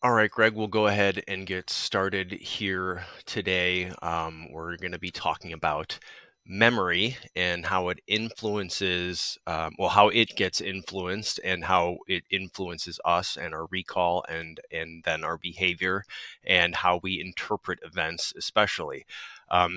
All right, Greg, we'll go ahead and get started here today. We're going to be talking about memory and how it influences, how it gets influenced and how it influences us and our recall and then our behavior and how we interpret events, especially.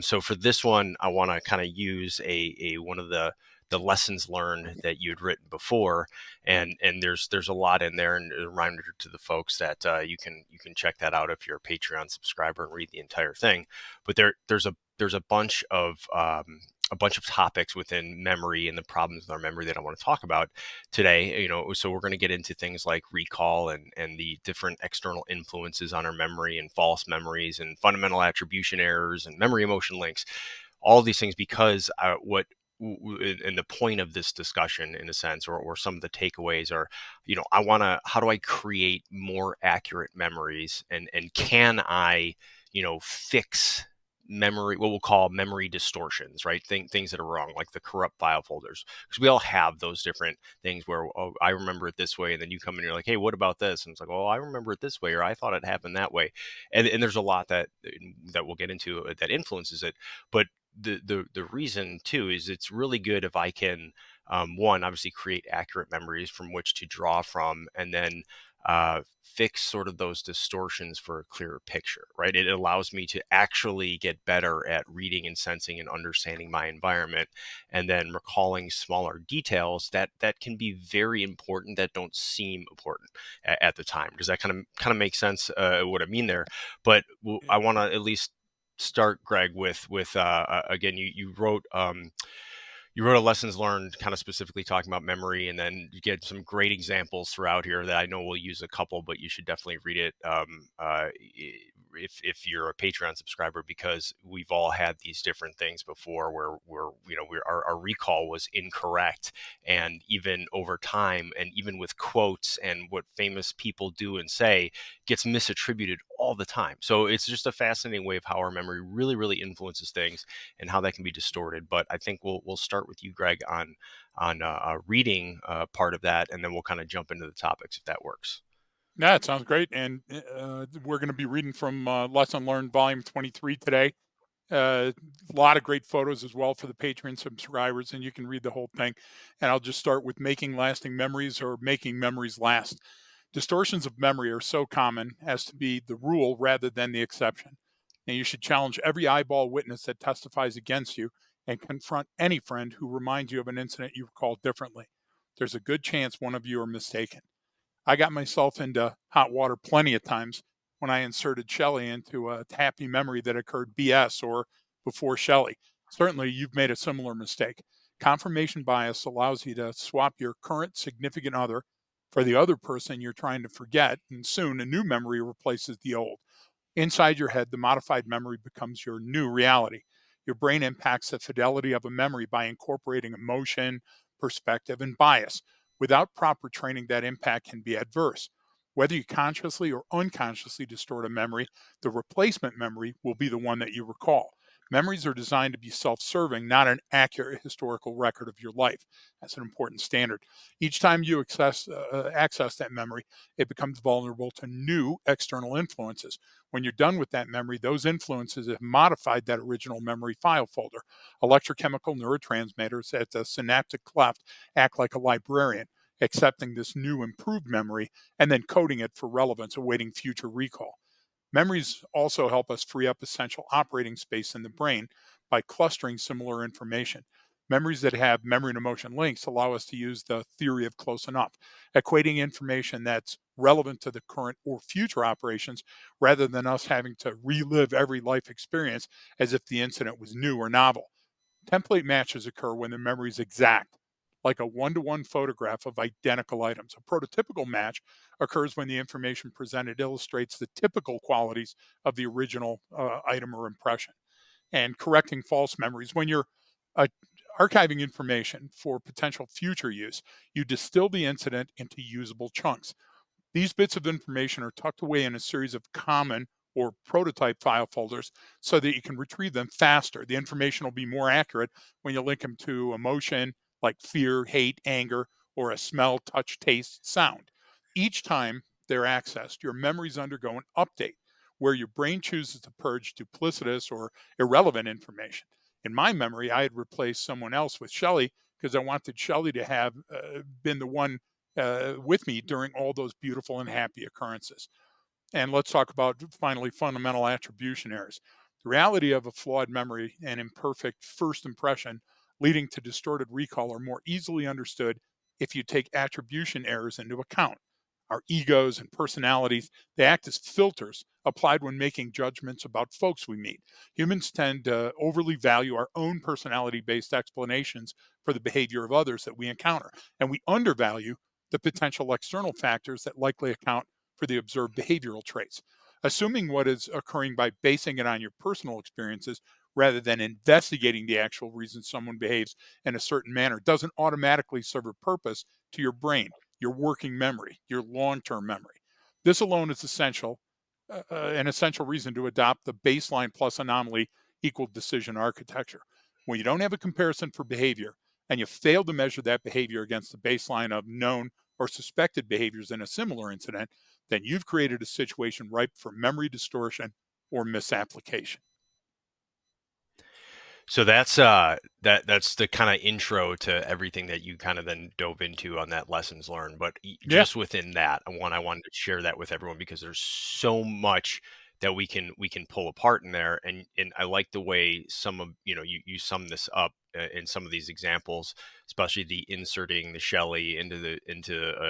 So for this one, I want to kind of use a one of the lessons learned that you'd written before, and there's a lot in there, and a reminder to the folks that you can check that out if you're a Patreon subscriber and read the entire thing. But there's a bunch of topics within memory and the problems with our memory that I want to talk about today. So we're going to get into things like recall and the different external influences on our memory and false memories and fundamental attribution errors and memory emotion links, all of these things, because what and the point of this discussion, in a sense, or some of the takeaways are, how do I create more accurate memories, and can I, fix memory, what we'll call memory distortions, right? Things that are wrong, like the corrupt file folders, because we all have those different things where, oh, I remember it this way, and then you come in and you're like, hey, what about this? And it's like, oh, I remember it this way, or I thought it happened that way. And there's a lot that we'll get into that influences it. But the reason too is it's really good if I can, one, obviously create accurate memories from which to draw from, and then fix sort of those distortions for a clearer picture, right? It allows me to actually get better at reading and sensing and understanding my environment, and then recalling smaller details that can be very important that don't seem important at the time. Does that kind of make sense, what I mean there? But I want to at least start, Greg, with again, you wrote a lessons learned, kind of specifically talking about memory, and then you get some great examples throughout here that I know we'll use a couple, but you should definitely read it, if you're a Patreon subscriber, because we've all had these different things before where our recall was incorrect, and even over time, and even with quotes and what famous people do and say, gets misattributed all the time. So it's just a fascinating way of how our memory really, really influences things and how that can be distorted. But I think we'll start with you, Greg, on reading part of that, and then we'll kind of jump into the topics if that works. Yeah, it sounds great. And we're going to be reading from Lesson Learned, Volume 23 today. A lot of great photos as well for the Patreon subscribers, and you can read the whole thing. And I'll just start with making lasting memories or making memories last. Distortions of memory are so common as to be the rule rather than the exception. And you should challenge every eyeball witness that testifies against you and confront any friend who reminds you of an incident you recall differently. There's a good chance one of you are mistaken. I got myself into hot water plenty of times when I inserted Shelley into a happy memory that occurred BS or before Shelley. Certainly, you've made a similar mistake. Confirmation bias allows you to swap your current significant other for the other person you're trying to forget, and soon a new memory replaces the old. Inside your head, the modified memory becomes your new reality. Your brain impacts the fidelity of a memory by incorporating emotion, perspective, and bias. Without proper training, that impact can be adverse. Whether you consciously or unconsciously distort a memory, the replacement memory will be the one that you recall. Memories are designed to be self serving, not an accurate historical record of your life. That's an important standard. Each time you access that memory, it becomes vulnerable to new external influences. When you're done with that memory, those influences have modified that original memory file folder. Electrochemical neurotransmitters at the synaptic cleft act like a librarian, accepting this new improved memory and then coding it for relevance, awaiting future recall. Memories also help us free up essential operating space in the brain by clustering similar information. Memories that have memory and emotion links allow us to use the theory of close enough, equating information that's relevant to the current or future operations rather than us having to relive every life experience as if the incident was new or novel. Template matches occur when the memory is exact, like a one to one photograph of identical items. A prototypical match occurs when the information presented illustrates the typical qualities of the original item or impression. And correcting false memories. When you're uh, archiving information for potential future use, you distill the incident into usable chunks. These bits of information are tucked away in a series of common or prototype file folders so that you can retrieve them faster. The information will be more accurate when you link them to emotion like fear, hate, anger, or a smell, touch, taste, sound. Each time they're accessed. Your memories undergo an update where your brain chooses to purge duplicitous or irrelevant information. In my memory, I had replaced someone else with Shelley because I wanted Shelley to have been the one with me during all those beautiful and happy occurrences. And let's talk about finally fundamental attribution errors. The reality of a flawed memory and imperfect first impression leading to distorted recall are more easily understood if you take attribution errors into account. Our egos and personalities, they act as filters applied when making judgments about folks we meet. Humans tend to overly value our own personality based explanations for the behavior of others that we encounter, and we undervalue the potential external factors that likely account for the observed behavioral traits. Assuming what is occurring by basing it on your personal experiences rather than investigating the actual reason someone behaves in a certain manner doesn't automatically serve a purpose to your brain, your working memory, your long term memory. This alone is an essential reason to adopt the baseline plus anomaly equal decision architecture. When you don't have a comparison for behavior and you fail to measure that behavior against the baseline of known or suspected behaviors in a similar incident, then you've created a situation ripe for memory distortion or misapplication. So that's the kind of intro to everything that you kind of then dove into on that lessons learned. But Yeah, just within that, I wanted to share that with everyone because there's so much that we can pull apart in there, and I like the way some of you sum this up in some of these examples, especially the inserting the Shelley into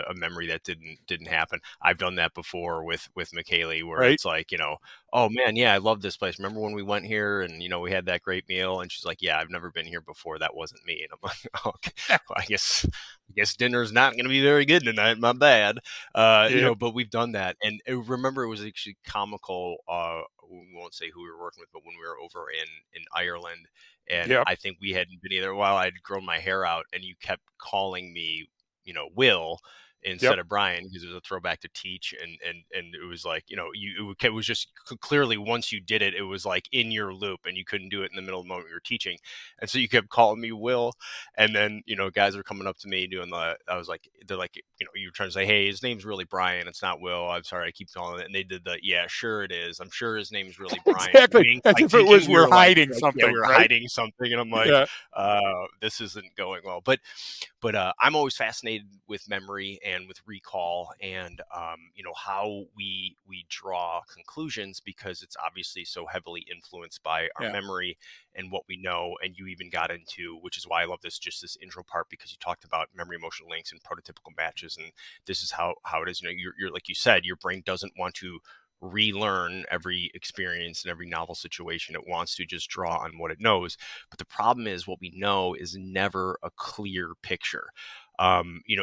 a memory that didn't happen. I've done that before with McKaylee, where right. it's like oh man, yeah, I love this place. Remember when we went here and we had that great meal? And she's like, yeah, I've never been here before. That wasn't me. And I'm like, okay, well, I guess dinner's not going to be very good tonight. My bad. Yep, But we've done that. And remember, it was actually comical. We won't say who we were working with, but when we were over in Ireland, and yep, I think we hadn't been either. While I'd grown my hair out, and you kept calling me, Will yep. instead of Brian because it was a throwback to teach and it was like it was just clearly once you did it it was like in your loop and you couldn't do it in the middle of the moment you were teaching and so you kept calling me Will and then guys were coming up to me doing the I was like they're like you were trying to say hey his name's really Brian it's not Will I'm sorry I keep calling it and they did the yeah sure it is I'm sure his name's really Brian Exactly. wink As like if it thinking was we we're were like hiding yeah we something, were right? hiding something and I'm like Yeah, this isn't going well but I'm always fascinated with memory and with recall, and how we draw conclusions because it's obviously so heavily influenced by our yeah, memory and what we know. And you even got into, which is why I love this intro part because you talked about memory emotional links and prototypical matches, and this is how it is. You're like you said, your brain doesn't want to relearn every experience and every novel situation. It wants to just draw on what it knows. But the problem is what we know is never a clear picture.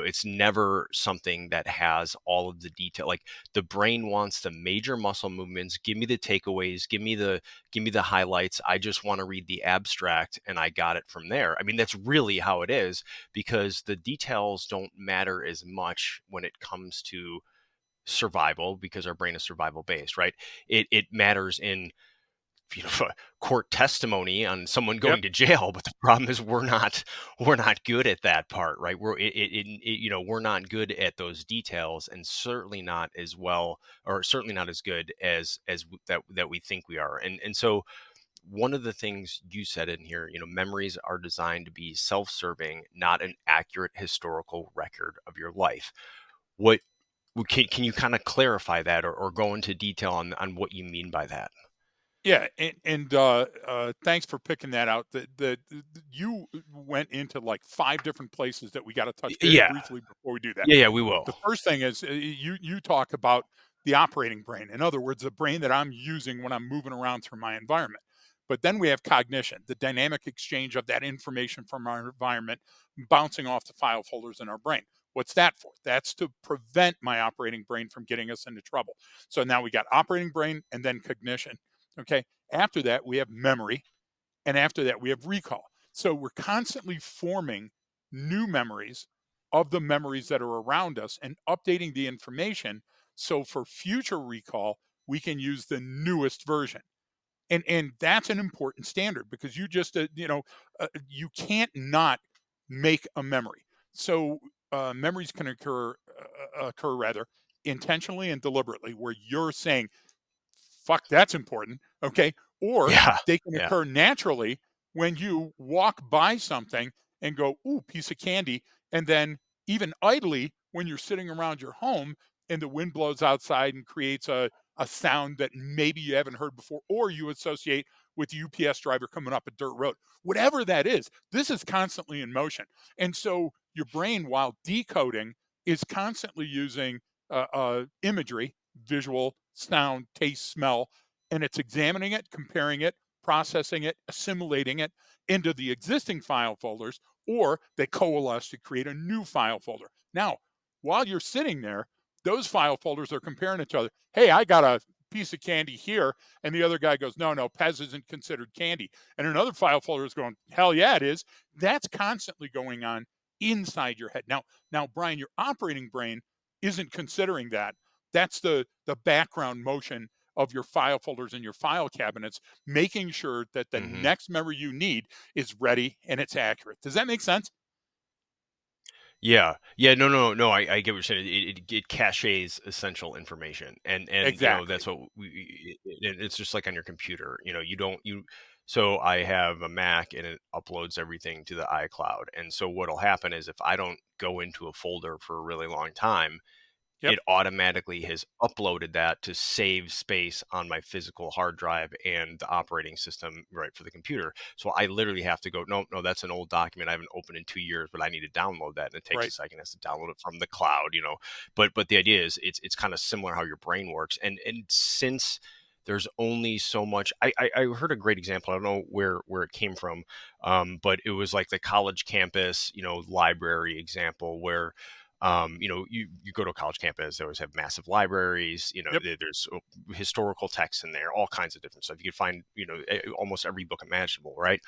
It's never something that has all of the detail. Like the brain wants the major muscle movements. Give me the takeaways. Give me the highlights. I just want to read the abstract and I got it from there. I mean, that's really how it is because the details don't matter as much when it comes to survival because our brain is survival based, right? It matters in court testimony on someone yep. going to jail, but the problem is we're not good at that part, right? We're not good at those details and certainly not as well or certainly not as good as that we think we are. And so one of the things you said in here, memories are designed to be self-serving, not an accurate historical record of your life. What can you kind of clarify that or go into detail on what you mean by that? Yeah, and thanks for picking that out. You went into like 5 different places that we gotta touch very Yeah. briefly before we do that. Yeah, we will. The first thing is, you talk about the operating brain. In other words, the brain that I'm using when I'm moving around through my environment. But then we have cognition, the dynamic exchange of that information from our environment bouncing off the file folders in our brain. What's that for? That's to prevent my operating brain from getting us into trouble. So now we got operating brain and then cognition. Okay. After that, we have memory. And after that, we have recall. So we're constantly forming new memories of the memories that are around us and updating the information. So for future recall, we can use the newest version. And that's an important standard because you can't not make a memory. So memories can occur rather intentionally and deliberately, where you're saying, fuck, that's important. Okay. Or Yeah. they can Yeah. occur naturally when you walk by something and go, ooh, piece of candy. And then even idly, when you're sitting around your home and the wind blows outside and creates a sound that maybe you haven't heard before, or you associate with the UPS driver coming up a dirt road, whatever that is, this is constantly in motion. And so your brain, while decoding, is constantly using imagery, visual, sound, taste, smell, and it's examining it, comparing it, processing it, assimilating it into the existing file folders, or they coalesce to create a new file folder. Now, while you're sitting there, those file folders are comparing each other. Hey, I got a piece of candy here. And the other guy goes, no, no, Pez isn't considered candy. And another file folder is going, hell yeah, it is. That's constantly going on inside your head. Now, Brian, your operating brain isn't considering that. That's the background motion of your file folders and your file cabinets, making sure that the Mhm. next memory you need is ready and it's accurate. Does that make sense? Yeah. Yeah, no, I get what you're saying. It caches essential information, and, Exactly. that's what it's just like on your computer, you don't you so I have a Mac, and it uploads everything to the iCloud, and so what'll happen is if I don't go into a folder for a really long time, Yep. it automatically has uploaded that to save space on my physical hard drive and the operating system, right, for the computer. So I literally have to go, no, no, that's an old document I haven't opened in 2 years, but I need to download that, and it takes a Right. second. It has to download it from the cloud. But the idea is it's kind of similar how your brain works, and since there's only so much. I heard a great example. I don't know where it came from, but it was like the college campus, library example where you go to a college campus, they always have massive libraries, Yep. there's historical texts in there, all kinds of different stuff. You could find, almost every book imaginable, right?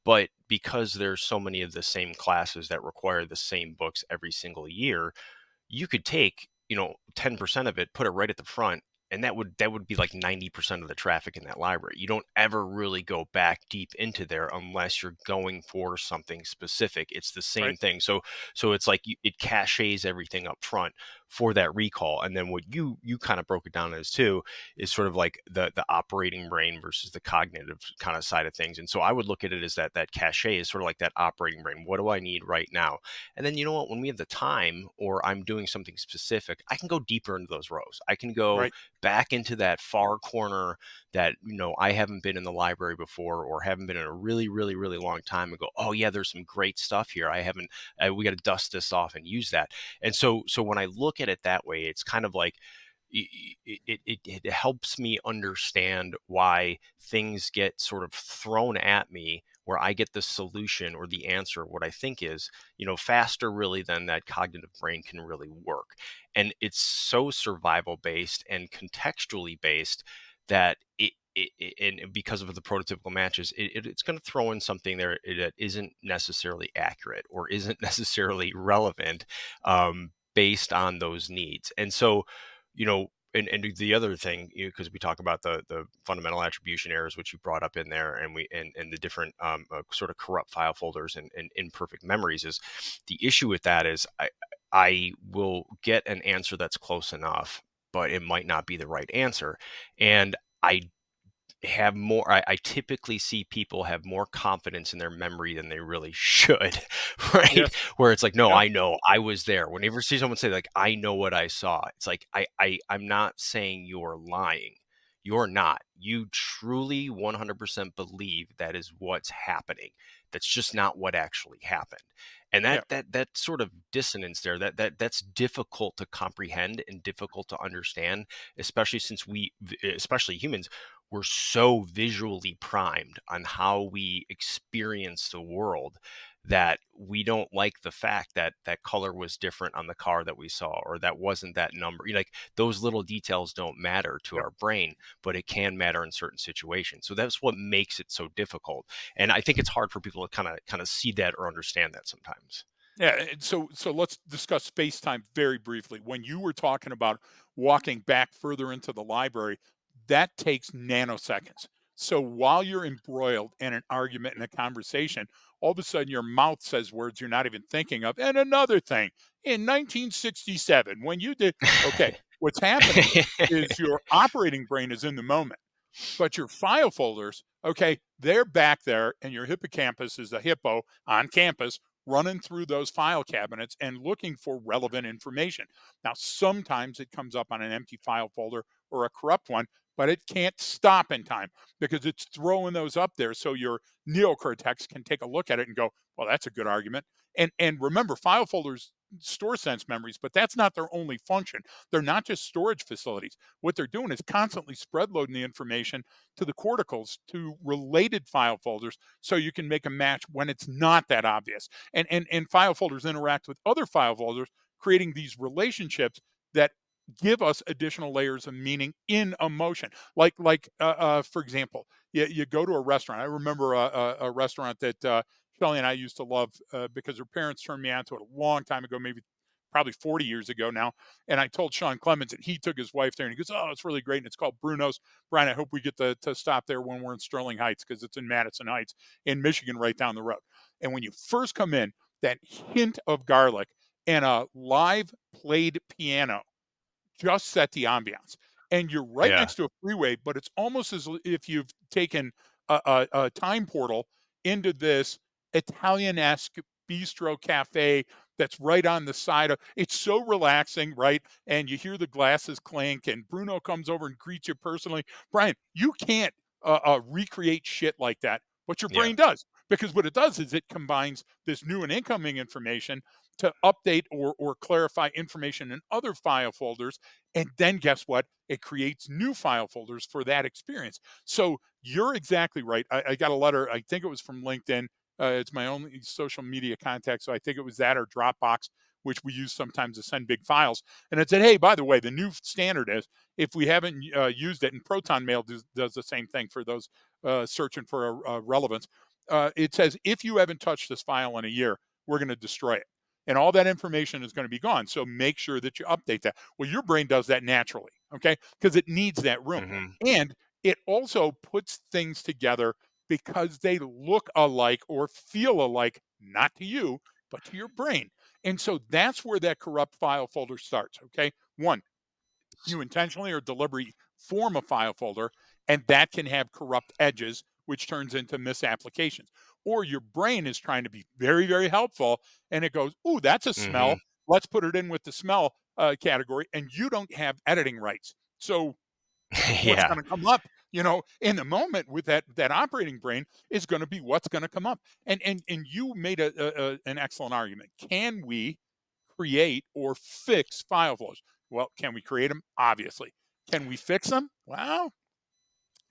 But because there's so many of the same classes that require the same books every single year, you could take 10% of it, put it right at the front, and that would be like 90% of the traffic in that library. You don't ever really go back deep into there unless you're going for something specific. It's the Right. same thing. So it's like it caches everything up front for that recall. And then what you kind of broke it down as too is sort of like the operating brain versus the cognitive kind of side of things. And so I would look at it as that cache is sort of like that operating brain. What do I need right now? And then, you know what, when we have the time or I'm doing something specific, I can go deeper into those rows. I can go Right. back into that far corner that, I haven't been in the library before or haven't been in a really, really, really long time and go, oh yeah, there's some great stuff here. We got to dust this off and use that. And so when I look at it that way, it's kind of like, it helps me understand why things get sort of thrown at me where I get the solution or the answer, what I think is, faster really than that cognitive brain can really work. And it's so survival based and contextually based that and because of the prototypical matches, it's going to throw in something there that isn't necessarily accurate or isn't necessarily relevant, based on those needs. And so, and the other thing, because we talk about the fundamental attribution errors, which you brought up in there, and the different, sort of corrupt file folders and imperfect memories, is the issue with that is I will get an answer that's close enough, but it might not be the right answer, and I have more I typically see people have more confidence in their memory than they really should, right? Yes. Where it's like, no, Yep. I know I was there. Whenever you see someone say like, I know what I saw, it's like, I'm not saying you're lying. You're not. You truly 100% believe that is what's happening. That's just not what actually happened. And that Yeah. that that sort of dissonance there, that's difficult to comprehend and difficult to understand, especially since especially humans, we're so visually primed on how we experience the world that we don't like the fact that that color was different on the car that we saw, or that wasn't that number. Like, those little details don't matter to Yep. our brain, but it can matter in certain situations. So that's what makes it so difficult. And I think it's hard for people to kind of see that or understand that sometimes. Yeah, and so let's discuss space time very briefly. When you were talking about walking back further into the library, that takes nanoseconds. So while you're embroiled in an argument and a conversation, all of a sudden your mouth says words you're not even thinking of. And another thing, in 1967, when you did, okay, What's happening is your operating brain is in the moment, but your file folders, okay, they're back there, and your hippocampus is a hippo on campus running through those file cabinets and looking for relevant information. Now, sometimes it comes up on an empty file folder or a corrupt one, but it can't stop in time because it's throwing those up there so your neocortex can take a look at it and go, well, that's a good argument. And remember, file folders store sense memories, but that's not their only function. They're not just storage facilities. What they're doing is constantly spread loading the information to the corticals to related file folders so you can make a match when it's not that obvious. And file folders interact with other file folders, creating these relationships that give us additional layers of meaning in emotion. For example, you go to a restaurant. I remember a restaurant that Shelly and I used to love because her parents turned me on to it a long time ago, maybe probably 40 years ago now. And I told Sean Clemens that he took his wife there and he goes, oh, it's really great. And it's called Bruno's. Brian, I hope we get to stop there when we're in Sterling Heights because it's in Madison Heights in Michigan, right down the road. And when you first come in, that hint of garlic and a live played piano just set the ambiance. And you're right Yeah. next to a freeway, but it's almost as if you've taken a time portal into this Italian-esque bistro cafe that's right on the side of it's so relaxing, right? And you hear the glasses clink, and Bruno comes over and greets you personally. Brian, you can't recreate shit like that, but your Yeah. brain does because what it does is it combines this new and incoming information to update or clarify information in other file folders. And then guess what? It creates new file folders for that experience. So you're exactly right. I got a letter, I think it was from LinkedIn. It's my only social media contact. So I think it was that or Dropbox, which we use sometimes to send big files. And it said, hey, by the way, the new standard is if we haven't used it, and Proton Mail does the same thing for those searching for a relevance. It says, if you haven't touched this file in a year, we're going to destroy it and all that information is going to be gone. So make sure that you update that. Well, your brain does that naturally, okay? Because it needs that room. Hmm. And it also puts things together because they look alike or feel alike, not to you, but to your brain. And so that's where that corrupt file folder starts, okay? One, you intentionally or deliberately form a file folder, and that can have corrupt edges, which turns into misapplications. Or your brain is trying to be very, very helpful, and it goes, "Ooh, that's a Hmm. smell. Let's put it in with the smell category." And you don't have editing rights, so what's Yeah. going to come up, in the moment with that operating brain is going to be what's going to come up. And you made an excellent argument. Can we create or fix file flows? Well, can we create them? Obviously. Can we fix them? Well,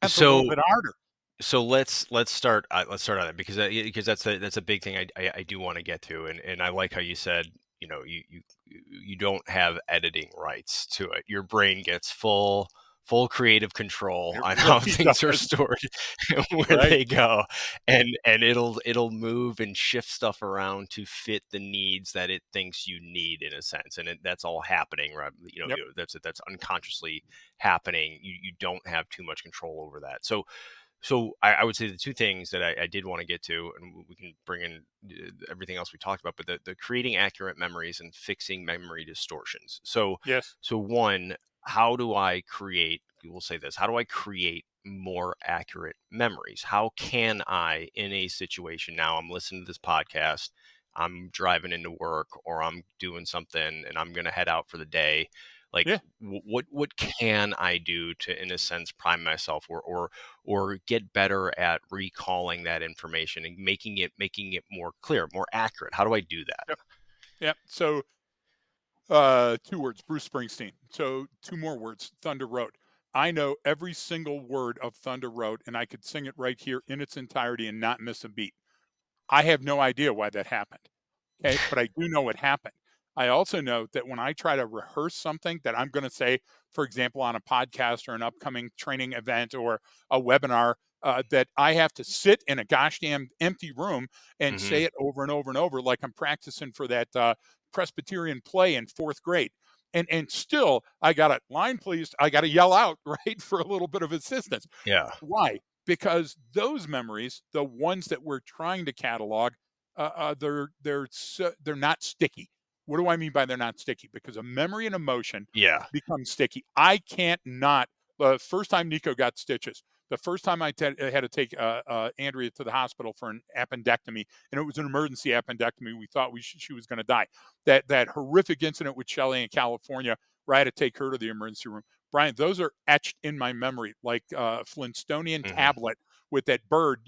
that's a little So bit harder. let's start on that because that's a big thing I do want to get to, and I like how you said, you don't have editing rights to it. Your brain gets full creative control It on how really things are does. stored and where Right. they go, and it'll move and shift stuff around to fit the needs that it thinks you need, in a sense, and that's all happening, right? Yep. That's unconsciously happening. You don't have too much control over that. So I would say the two things that I did want to get to, and we can bring in everything else we talked about, but the creating accurate memories and fixing memory distortions. Yes. So one, how do I create? We'll say this: how do I create more accurate memories? How can I, in a situation now, I'm listening to this podcast, I'm driving into work, or I'm doing something, and I'm going to head out for the day. Like, Yeah. what can I do to, in a sense, prime myself, or get better at recalling that information and making it more clear, more accurate? How do I do that? Yep. Yep. So two words, Bruce Springsteen. So two more words, Thunder Road. I know every single word of Thunder Road, and I could sing it right here in its entirety and not miss a beat. I have no idea why that happened. Okay. But I do know what happened. I also know that when I try to rehearse something that I'm going to say, for example, on a podcast or an upcoming training event or a webinar, that I have to sit in a gosh damn empty room and Hmm. say it over and over and over, like I'm practicing for that Presbyterian play in fourth grade. And still, I got to line, please. I got to yell out, right, for a little bit of assistance. Yeah. Why? Because those memories, the ones that we're trying to catalog, they're not sticky. What do I mean by they're not sticky? Because a memory and emotion Yeah. become sticky. I can't not. The first time Nico got stitches, the first time I had to take Andrea to the hospital for an appendectomy, and it was an emergency appendectomy. We thought she was going to die. That horrific incident with Shelley in California, where I had to take her to the emergency room. Brian, those are etched in my memory like Flintstonian Hmm. tablet with that bird,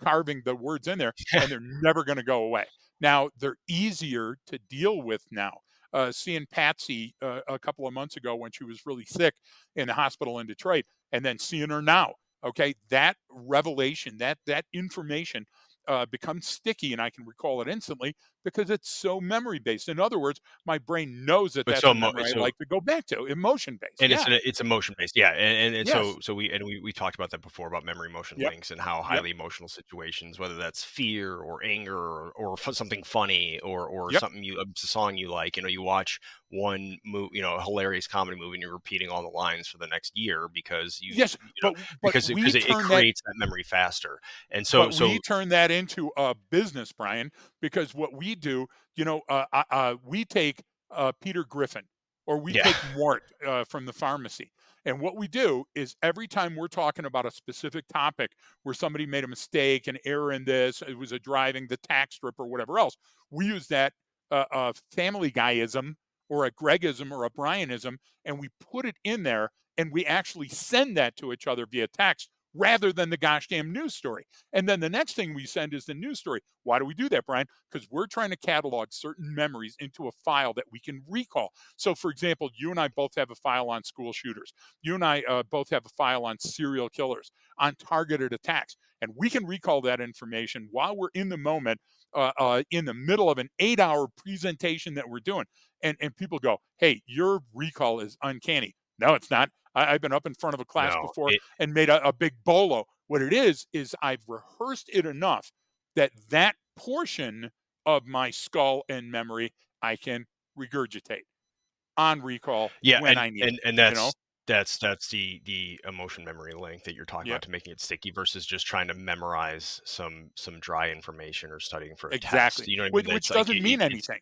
carving the words in there, and they're never going to go away. Now they're easier to deal with now. Seeing Patsy a couple of months ago when she was really sick in the hospital in Detroit, and then seeing her now. Okay, that revelation, that information becomes sticky, and I can recall it instantly because it's so memory based. In other words, my brain knows that But that's so a memory I so like to go back to. Emotion based, and yeah, it's emotion based, yeah, and yes, we talked about that before about memory emotion yep, links and how yep, highly emotional situations, whether that's fear or anger or something funny or yep. something a song you like, you watch a hilarious comedy movie and you're repeating all the lines for the next year because Yes, but we because it turn that creates that memory faster, and but we turn that into a business, Brian, because what we do, we take Peter Griffin or we yeah. take Mort from the pharmacy. And what we do is every time we're talking about a specific topic where somebody made a mistake, an error in this, it was a driving, the tax strip, or whatever else, we use that family guyism or a Gregism or a Brianism, and we put it in there and we actually send that to each other via text rather than the gosh damn news story. And then the next thing we send is the news story. Why do we do that, Brian? Because we're trying to catalog certain memories into a file that we can recall. So, for example, you and I both have a file on school shooters. You and I both have a file on serial killers, on targeted attacks. And we can recall that information while we're in the moment, in the middle of an 8-hour presentation that we're doing. And people go, hey, your recall is uncanny. No, it's not. I've been up in front of a class No, before and made a big bolo. What it is I've rehearsed it enough that that portion of my skull and memory I can regurgitate on recall yeah, when I need it. and You know? that's the emotion memory link that you're talking Yep, about to making it sticky versus just trying to memorize some dry information or studying for a test. exactly. You know what I mean? Which That's like doesn't mean it's anything.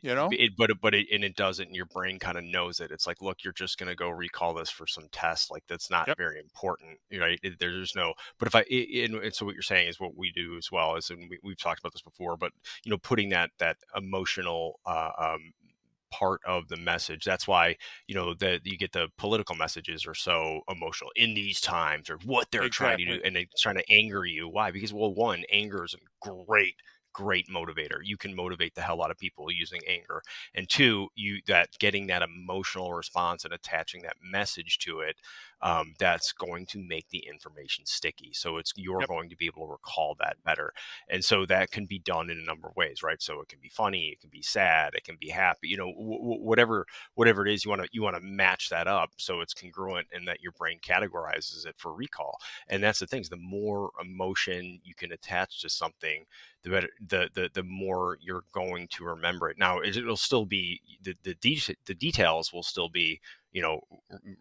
You know? but it doesn't, and your brain kind of knows it. It's like, look, you're just gonna go recall this for some test. Like that's not Yep, very important. There's no. But if I and so what you're saying is what we do as well is, and we've talked about this before, but putting that emotional part of the message. That's why, that you get the political messages are so emotional in these times, or what they're trying to do, exactly. and they're trying to anger you. Why? Because, well, one, anger is a great motivator. You can motivate the hell out of people using anger. And two, you that getting that emotional response and attaching that message to it, that's going to make the information sticky. So you're Yep, going to be able to recall that better. And so that can be done in a number of ways, right? So it can be funny, it can be sad, it can be happy, whatever it is, you want to match that up so it's congruent and that your brain categorizes it for recall. And that's the things, the more emotion you can attach to something, the better, the more you're going to remember it. Now it'll still be the details will still be,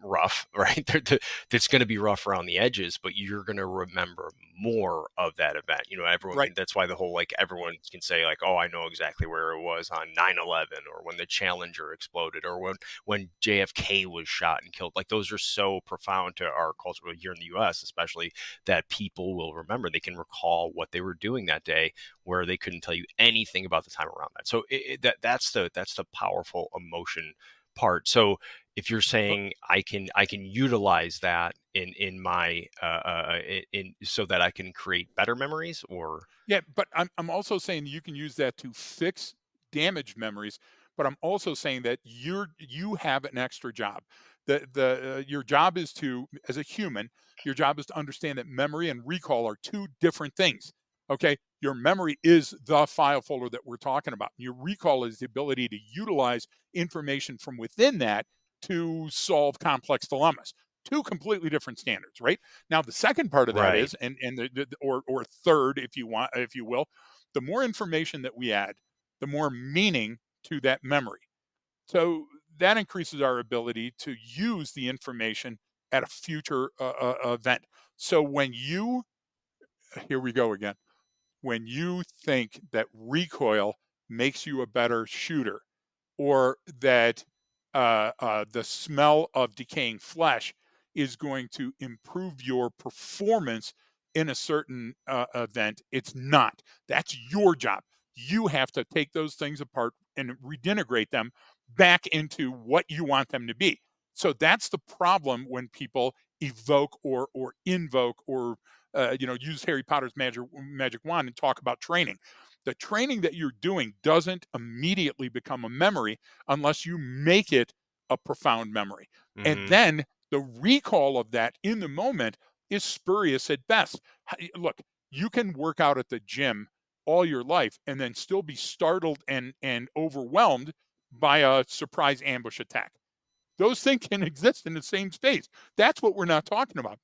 rough, right? It's going to be rough around the edges, but you're going to remember more of that event. Everyone right. can, that's why the whole, like, everyone can say, like, oh, I know exactly where it was on 9/11, or when the Challenger exploded, or when JFK was shot and killed. Like, those are so profound to our culture here in the US, especially, that people will remember. They can recall what they were doing that day, where they couldn't tell you anything about the time around that. So that's the powerful emotion part. So if you're But saying I can utilize that in my in so that I can create better memories, or yeah, but I'm also saying you can use that to fix damaged memories, but I'm also saying that you have an extra job. The your job is to, as a human, your job is to understand that memory and recall are two different things. Okay? Your memory is the file folder that we're talking about. Your recall is the ability to utilize information from within that to solve complex dilemmas. Two completely different standards, right? Now, the second part of that right. is, and or third, if you want, if you will, the more information that we add, the more meaning to that memory. So that increases our ability to use the information at a future event. So when you, here we go again, when you think that recoil makes you a better shooter, or that the smell of decaying flesh is going to improve your performance in a certain event. It's not. That's your job. You have to take those things apart and redintegrate them back into what you want them to be. So that's the problem when people evoke or invoke or use Harry Potter's magic wand and talk about training. The training that you're doing doesn't immediately become a memory unless you make it a profound memory. And Mhm. then the recall of that in the moment is spurious at best. Look, you can work out at the gym all your life and then still be startled and overwhelmed by a surprise ambush attack. Those things can exist in the same space. That's what we're not talking about.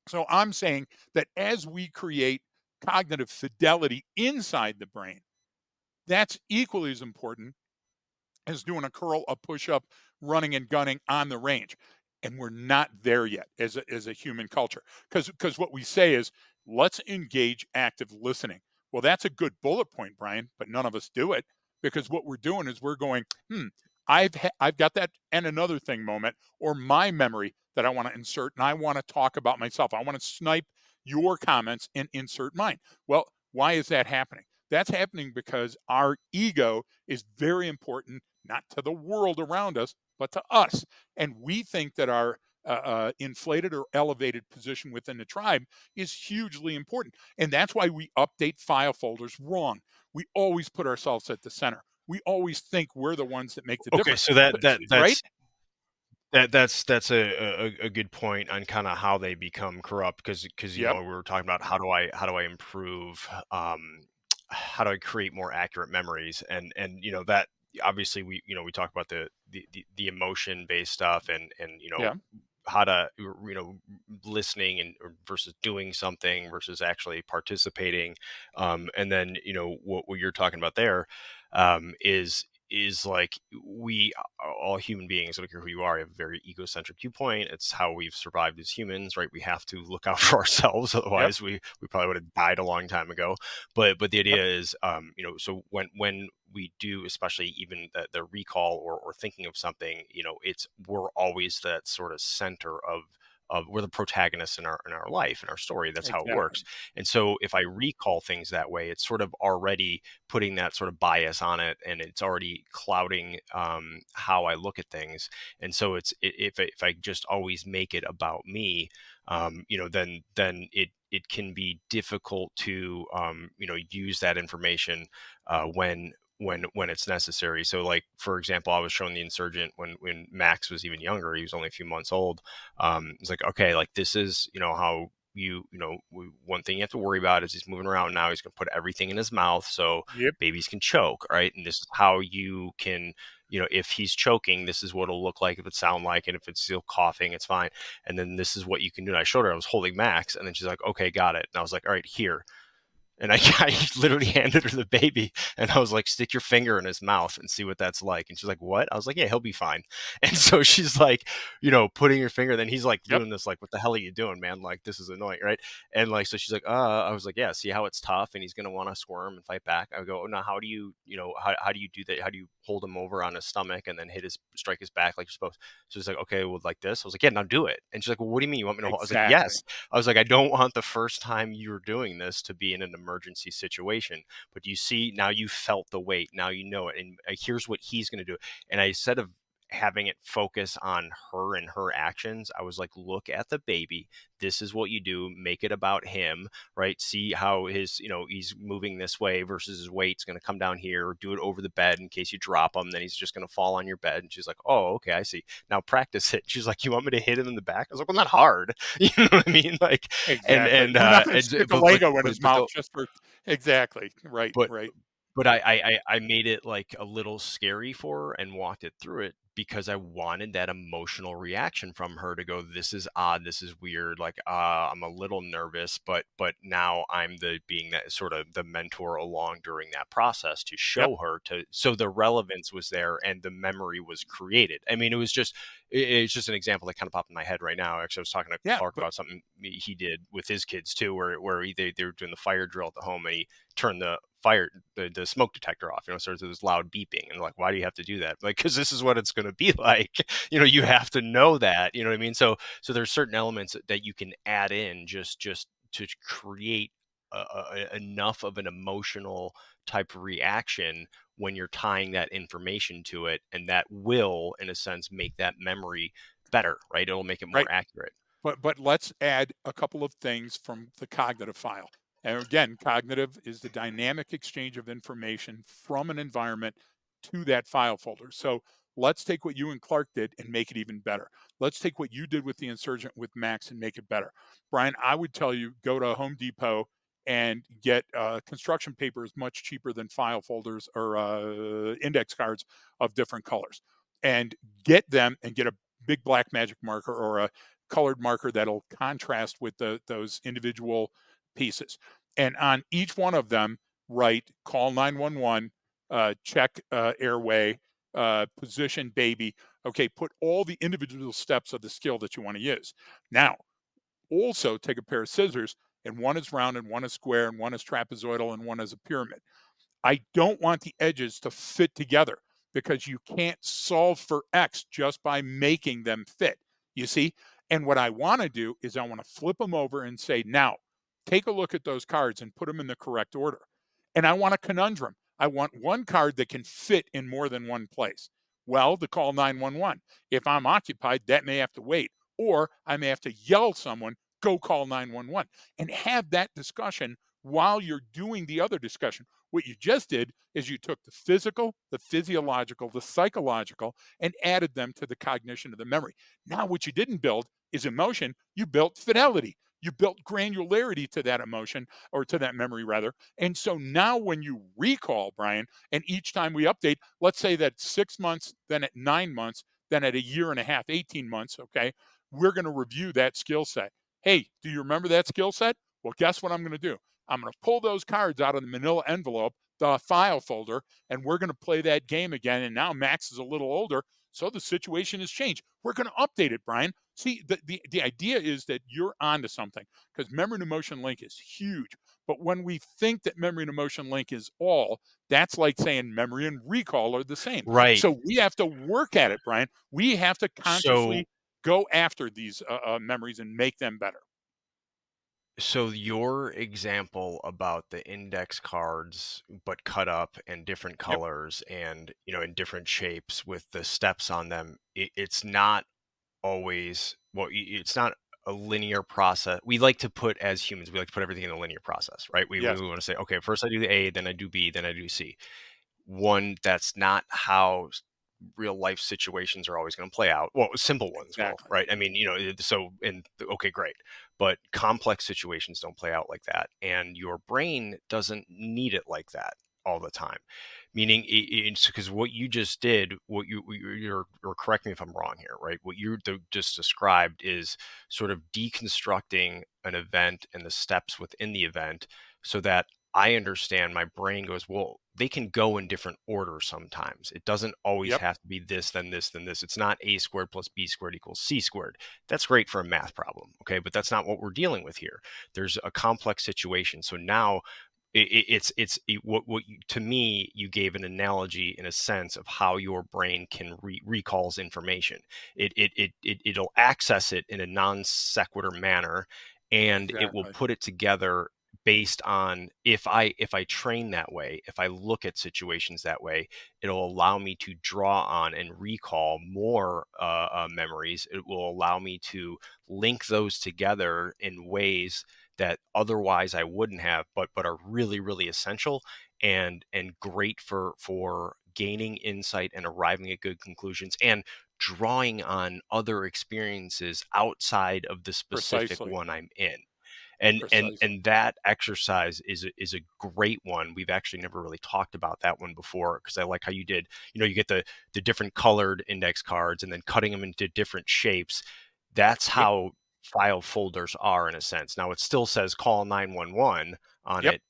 So I'm saying that as we create cognitive fidelity inside the brain, that's equally as important as doing a curl, a push up, running and gunning on the range. And we're not there yet as a human culture. Because what we say is, let's engage active listening. Well, that's a good bullet point, Brian, but none of us do it because what we're doing is we're going, I've got that and another thing moment or my memory that I want to insert and I want to talk about myself. I want to snipe your comments and insert mine. Well, why is that happening? That's happening because our ego is very important, not to the world around us, but to us. And we think that our inflated or elevated position within the tribe is hugely important. And that's why we update file folders wrong. We always put ourselves at the center. We always think we're the ones that make the Okay, difference. so that But, that right? that's that's a good point on kind of how they become corrupt because Yep. we were talking about how do I improve how do I create more accurate memories and that obviously we talk about the emotion based stuff and Yeah. how to listening and versus doing something versus actually participating and then what you're talking about there is like we all human beings, I don't care who you are, have a very egocentric viewpoint. It's how we've survived as humans, right? We have to look out for ourselves, Yep. otherwise we probably would have died a long time ago. But the Yep. idea is so when we do, especially even the recall or thinking of something, it's we're always that sort of center of we're the protagonists in our life in our story. That's how it Exactly. works. And so if I recall things that way, it's sort of already putting that sort of bias on it, and it's already clouding how I look at things. And so if I just always make it about me, then it can be difficult to use that information when it's necessary. So like for example, I was showing the insurgent when Max was even younger. He was only a few months old. It's like, okay, like this is how one thing you have to worry about is he's moving around now. He's going to put everything in his mouth so Yep. babies can choke, right? And this is how you can, if he's choking, this is what it'll look like, if it sound like, and if it's still coughing, it's fine. And then this is what you can do. And I showed her, I was holding Max, and then she's like, okay, got it. And I was like, all right, here. And I literally handed her the baby and I was like, stick your finger in his mouth and see what that's like. And she's like, what? I was like, yeah, he'll be fine. And so she's like, putting your finger, then he's like Yep. doing this, like, what the hell are you doing, man? Like, this is annoying, right? And like, so she's like, I was like, yeah, see how it's tough and he's going to want to squirm and fight back. I go, oh, now how do you, how do you do that? How do you hold him over on his stomach and then strike his back like you're supposed? So she's like, okay, well, like this. I was like, yeah, now do it. And she's like, well, what do you mean? You want me to hold? I was like, Exactly. yes. I was like, I don't want the first time you're doing this to be in an emergency situation. But you see, now you felt the weight. Now you know it. And here's what he's going to do. And I, instead of having it focus on her and her actions, I was like, look at the baby. This is what you do. Make it about him, right? See how he's moving this way versus his weight's going to come down here, or do it over the bed in case you drop him. Then he's just going to fall on your bed. And she's like, oh, okay, I see. Now practice it. She's like, you want me to hit him in the back? I was like, well, not hard. You know what I mean? Like, and Exactly. and We're not uh going to and stick a but but Lego in but his but mouth the just for. Exactly. Right. but Right. but I made it like a little scary for her and walked it through it because I wanted that emotional reaction from her to go, this is odd, this is weird, like I'm a little nervous, but now I'm the being that sort of the mentor along during that process to Yep. show her to so the relevance was there and the memory was created. I mean, it was just it's just an example that kind of popped in my head right now. Actually, I was talking to Yeah, Clark but about something he did with his kids too, where they were doing the fire drill at the home, and he turned the smoke detector off. So there's this loud beeping, and like, why do you have to do that? Like, because this is what it's going to be like. You yeah, have to know that. You know what I mean? So there's certain elements that you can add in just to create enough of an emotional type of reaction when you're tying that information to it, and that will, in a sense, make that memory better, right? It'll make it right. more accurate. But let's add a couple of things from the cognitive file. And again, cognitive is the dynamic exchange of information from an environment to that file folder. So let's take what you and Clark did and make it even better. Let's take what you did with the insurgent with Max and make it better. Brian, I would tell you go to Home Depot and get construction paper is much cheaper than file folders or index cards of different colors, and get them and get a big black magic marker or a colored marker that'll contrast with those individual pieces. And on each one of them, write call 911, check airway, position baby. Okay, put all the individual steps of the skill that you want to use. Now, also take a pair of scissors, and one is round, and one is square, and one is trapezoidal, and one is a pyramid. I don't want the edges to fit together because you can't solve for X just by making them fit. You see? And what I want to do is I want to flip them over and say, now take a look at those cards and put them in the correct order. And I want a conundrum. I want one card that can fit in more than one place. Well, to call 911. If I'm occupied, that may have to wait. Or I may have to yell someone, go call 911, and have that discussion while you're doing the other discussion. What you just did is you took the physical, the physiological, the psychological, and added them to the cognition of the memory. Now, what you didn't build is emotion, you built fidelity. You built granularity to that emotion or to that memory, rather. And so now, when you recall, Brian, and each time we update, let's say that 6 months, then at 9 months, then at a year and a half, 18 months, okay, we're going to review that skill set. Hey, do you remember that skill set? Well, guess what I'm going to do? I'm going to pull those cards out of the manila envelope, the file folder, and we're going to play that game again. And now Max is a little older, so the situation has changed. We're going to update it, Brian. See, the idea is that you're onto something because memory to emotion link is huge. But when we think that memory and emotion link is all, that's like saying memory and recall are the same. Right. So we have to work at it, Brian. We have to So consciously go after these memories and make them better. so your example about the index cards, but cut up and different Yep. colors and, in different shapes with the steps on them, it's not always, well, it's not a linear process. We like to put, as humans, we like to put everything in a linear process, right? We Yes. want to say, okay, first I do the A, then I do B, then I do C. One, that's not how real life situations are always going to play out. Well, simple ones will, Exactly. right? I mean, so, and okay, great. But complex situations don't play out like that. And your brain doesn't need it like that all the time. Meaning, it's because what you just did, or correct me if I'm wrong here, right? What you just described is sort of deconstructing an event and the steps within the event so that I understand my brain goes, well, they can go in different order sometimes. It doesn't always Yep. have to be this, then this, then this. It's not a squared plus b squared equals c squared. That's great for a math problem. Okay. But that's not what we're dealing with here. There's a complex situation. So now what you, to me, you gave an analogy in a sense of how your brain can recalls information. It'll access it in a non sequitur manner, and it will Exactly. put it together based on, if I train that way, if I look at situations that way, it'll allow me to draw on and recall more memories. It will allow me to link those together in ways that otherwise I wouldn't have, but are really really essential and great for gaining insight and arriving at good conclusions and drawing on other experiences outside of the specific Precisely. one I'm in. And Precisely. that exercise is a great one. We've actually never really talked about that one before, because I like how you did, you get the different colored index cards and then cutting them into different shapes. That's Yep. how file folders are in a sense. Now it still says call 911 on Yep. it,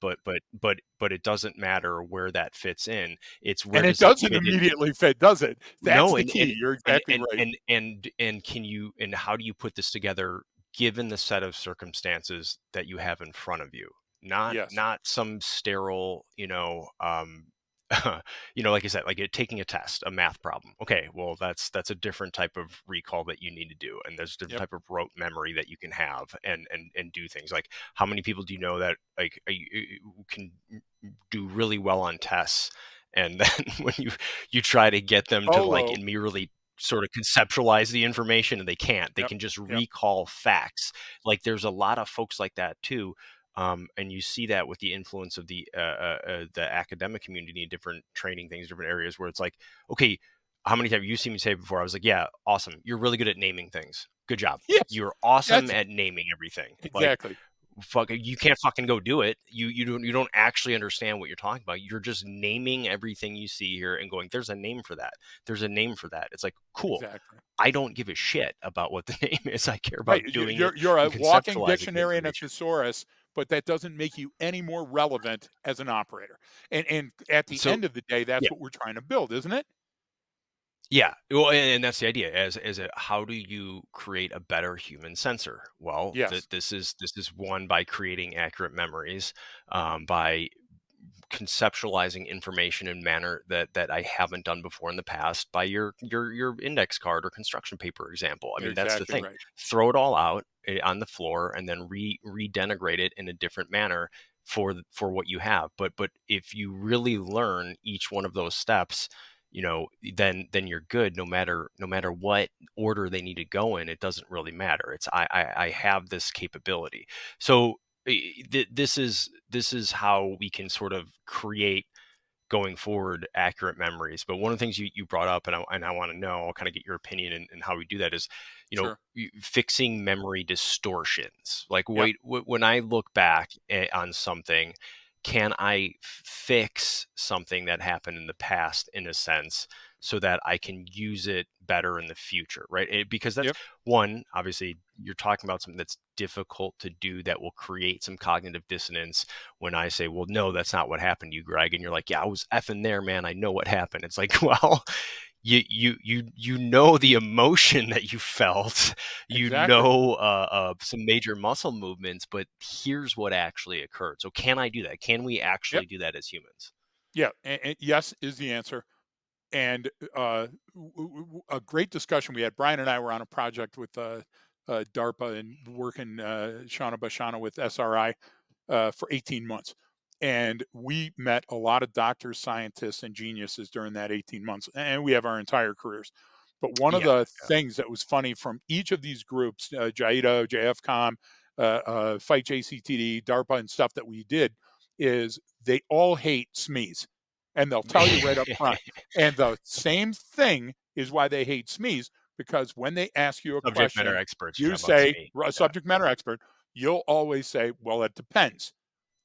but it doesn't matter where that fits in. It's where And it does it doesn't fit in. immediately fit, does it? That's No, the key. You're exactly right. and can you and how do you put this together given the set of circumstances that you have in front of you? Yes. Not some sterile, like I said, like it, taking a test, a math problem. Okay, well that's a different type of recall that you need to do, and there's a different Yep. type of rote memory that you can have and do things. Like how many people do you know that like can do really well on tests, and then when you try to get them to like Solo. immediately sort of conceptualize the information and they can't. They Yep. can just Yep. recall facts. Like there's a lot of folks like that too. And you see that with the influence of the academic community in different training things, different areas where it's like, okay, how many times you see me say before? I was like, yeah, awesome. You're really good at naming things. Good job. Yes. You're awesome That's at naming everything. Like exactly. fuck, you can't fucking go do it. You don't actually understand what you're talking about. You're just naming everything you see here and going, there's a name for that. There's a name for that. It's like, cool. Exactly. I don't give a shit about what the name is. I care Right. about doing it You're a and walking conceptualizing the dictionary and a information. thesaurus, but that doesn't make you any more relevant as an operator. And at the So end of the day, that's yeah, what we're trying to build, isn't it? yeah. Well, and that's the idea. As a, how do you create a better human sensor? Well, Yes. this is one by creating accurate memories, by conceptualizing information in manner that I haven't done before in the past by your index card or construction paper example. I You're mean, that's the exactly thing. right. Throw it all out on the floor and then redenigrate it in a different manner for what you have. But if you really learn each one of those steps, then you're good no matter what order they need to go in. It doesn't really matter. It's I have this capability. So this is how we can sort of create going forward accurate memories. But one of the things you brought up, and I want to know, I'll kind of get your opinion and how we do that is, Sure. fixing memory distortions. Like Yep. wait, when I look back on something, can I fix something that happened in the past in a sense so that I can use it better in the future, right? Because that's Yep. one, obviously, you're talking about something that's difficult to do that will create some cognitive dissonance when I say, well, no, that's not what happened to you, Greg. And you're like, yeah, I was effing there, man. I know what happened. It's like, well, you know the emotion that you felt, Exactly. some major muscle movements, but here's what actually occurred. So can I do that? Can we Yep. actually do that as humans? Yeah. And yes is the answer. And a great discussion we had. Brian and I were on a project with DARPA and working Shauna Bashana with SRI for 18 months. And we met a lot of doctors, scientists, and geniuses during that 18 months. And we have our entire careers. But one of Yeah, the yeah. things that was funny from each of these groups, JAIDA, JFCOM, Fight JCTD, DARPA, and stuff that we did, is they all hate SMEs. And they'll tell you right up front. And the same thing is why they hate SMEs, because when they ask you a Subject matter question, experts, you're you talking about to say, me. a Yeah, subject matter expert, you'll always say, well, it depends.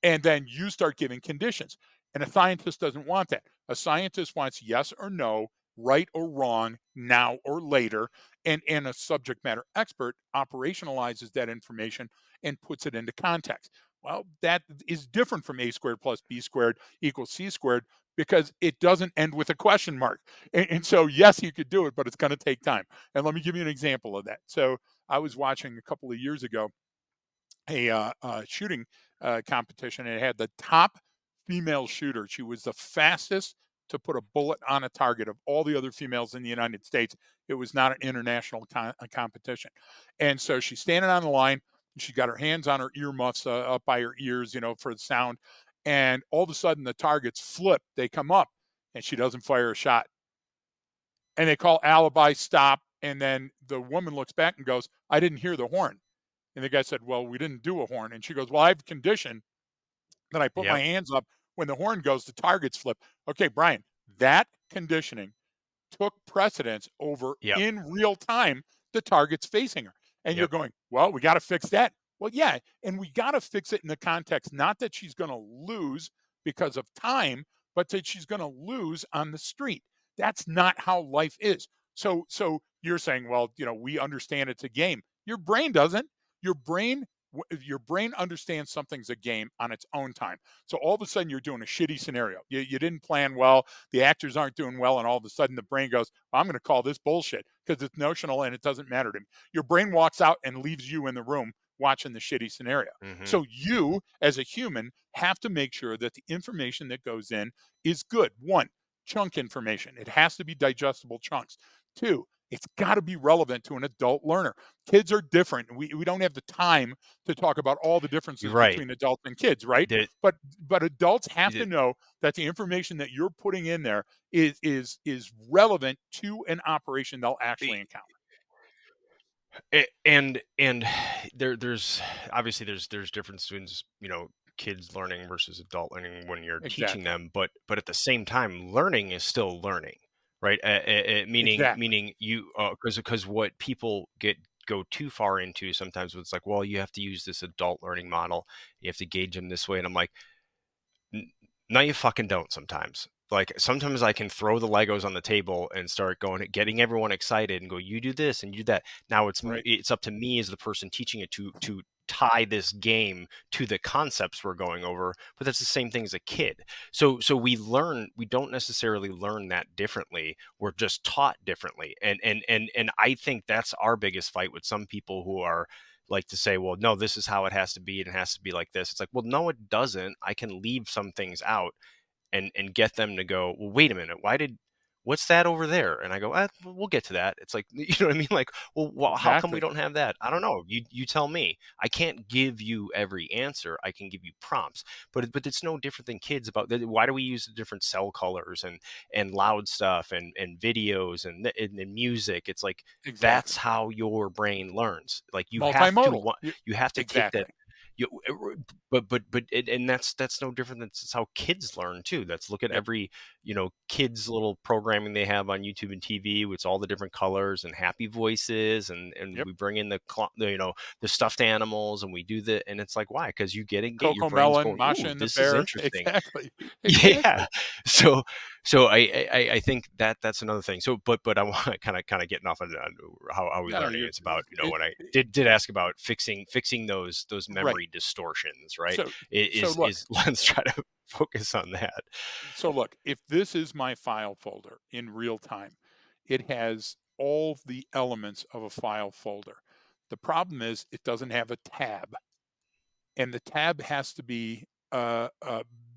And then you start giving conditions. And a scientist doesn't want that. A scientist wants yes or no, right or wrong, now or later. And a subject matter expert operationalizes that information and puts it into context. Well, that is different from a squared plus b squared equals c squared because it doesn't end with a question mark. And so, yes, you could do it, but it's going to take time. And let me give you an example of that. So, I was watching a couple of years ago a shooting competition, and it had the top female shooter. She was the fastest to put a bullet on a target of all the other females in the United States. It was not an international competition. And so she's standing on the line. She got her hands on her earmuffs up by her ears, for the sound. And all of a sudden, the targets flip. They come up, and she doesn't fire a shot. And they call alibi, stop. And then the woman looks back and goes, I didn't hear the horn. And the guy said, well, we didn't do a horn. And she goes, well, I have conditioned that I put my yep, hands up when the horn goes, the targets flip. Okay, Brian, that conditioning took precedence over yep, in real time the targets facing her. And you're yep, going, well, we got to fix that. Well, yeah. And we got to fix it in the context, not that she's going to lose because of time, but that she's going to lose on the street. That's not how life is. So you're saying, well, we understand it's a game. Your brain doesn't. your brain understands something's a game on its own time. So all of a sudden you're doing a shitty scenario. You didn't plan well, the actors aren't doing well, and all of a sudden the brain goes, I'm going to call this bullshit because it's notional and it doesn't matter to me. Your brain walks out and leaves you in the room watching the shitty scenario. Hmm. So you, as a human, have to make sure that the information that goes in is good. One, chunk information. It has to be digestible chunks. Two, it's got to be relevant to an adult learner. Kids are different. We don't have the time to talk about all the You're differences right. between adults and kids, right? That, But adults have to that know that the information that you're putting in there is relevant to an operation they'll actually encounter. and there's obviously there's difference between kids learning versus adult learning when you're teaching Exactly. them, but at the same time learning is still learning, right? Meaning Exactly. meaning you because what people go too far into sometimes, it's like, well, you have to use this adult learning model, you have to gauge them this way, and I'm like, N no, you fucking don't sometimes. Like, sometimes I can throw the Legos on the table and start going getting everyone excited and go, "You do this and you do that." Now Right. it's up to me as the person teaching it to tie this game to the concepts we're going over, but that's the same thing as a kid. So we don't necessarily learn that differently. We're just taught differently. And I think that's our biggest fight with some people who are like to say, well, no, this is how it has to be, and it has to be like this. It's like, well, no, it doesn't. I can leave some things out and get them to go, well, wait a minute, what's that over there? And I go, we'll get to that. It's like, you know what I mean? Like, well, how come we Exactly. don't have that? I don't know. You tell me. I can't give you every answer. I can give you prompts, but it's no different than kids about why do we use the different cell colors and loud stuff and videos and music? It's like that's Exactly. how your brain learns. Like Multimodal. you have to take that Exactly. you and that's no different than that's how kids learn too. That's look at Yep. every kids little programming they have on YouTube and TV with all the different colors and happy voices and Yep. we bring in the stuffed animals and we do and it's like, why? Because you get your Coco brain's Melon, going, Masha ooh, and the this is Bear. interesting. Exactly. Yeah. Exactly. So I think that's another thing. So but I want to kind of getting off on how we No, learning. you're It's about, it, when I it did ask about fixing those right. memory distortions, right? So so look, Is let's try to focus on that. if this is my file folder in real time, it has all the elements of a file folder. The problem is it doesn't have a tab, and the tab has to be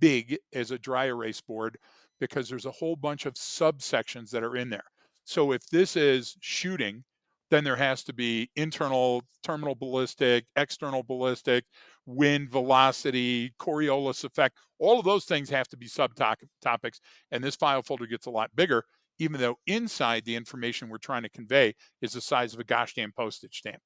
big as a dry erase board because there's a whole bunch of subsections that are in there. So if this is shooting, then there has to be internal terminal ballistic, external ballistic, wind velocity, Coriolis effect. All of those things have to be subtopics, and this file folder gets a lot bigger, even though inside the information we're trying to convey is the size of a gosh damn postage stamp.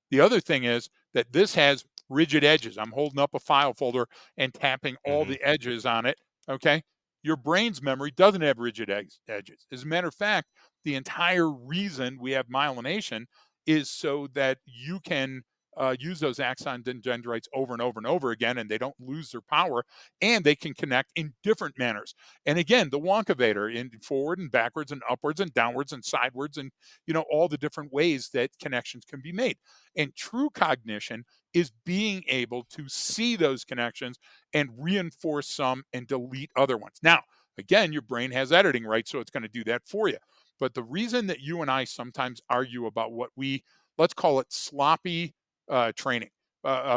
The other thing is that this has rigid edges. I'm holding up a file folder and tapping all Hmm. the edges on it. Okay. Your brain's memory doesn't have rigid edges. As a matter of fact, the entire reason we have myelination is so that you can use those axons and dendrites over and over and over again, and they don't lose their power, and they can connect in different manners. And again, the Wonkavator in forward and backwards and upwards and downwards and sidewards, and all the different ways that connections can be made. And true cognition is being able to see those connections and reinforce some and delete other ones. Now, again, your brain has editing, right? So it's going to do that for you. But the reason that you and I sometimes argue about what let's call it sloppy training,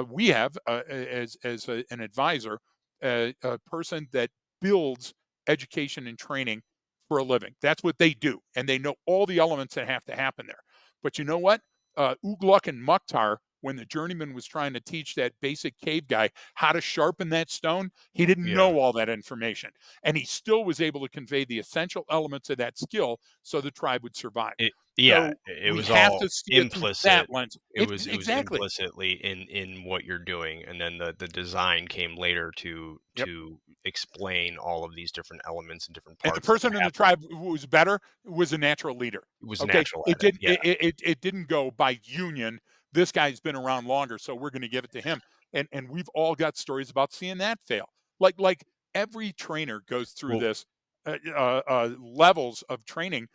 we have an advisor, a person that builds education and training for a living. That's what they do, and they know all the elements that have to happen there. But you know what? Ugluk and Mukhtar, when the journeyman was trying to teach that basic cave guy how to sharpen that stone, he didn't Yeah. know all that information. And he still was able to convey the essential elements of that skill so the tribe would survive. Yeah, So it we was have all to see it through that implicit. lens. It was Exactly. implicitly in what you're doing, and then the design came later Yep. to explain all of these different elements and different And the parts that person in the happen. tribe who was better was a natural leader. It was Okay, natural it at it. didn't Yeah. it didn't go by union. This guy's been around longer, so we're going to give it to him. And we've all got stories about seeing that fail. Like every trainer goes through Well, this levels of training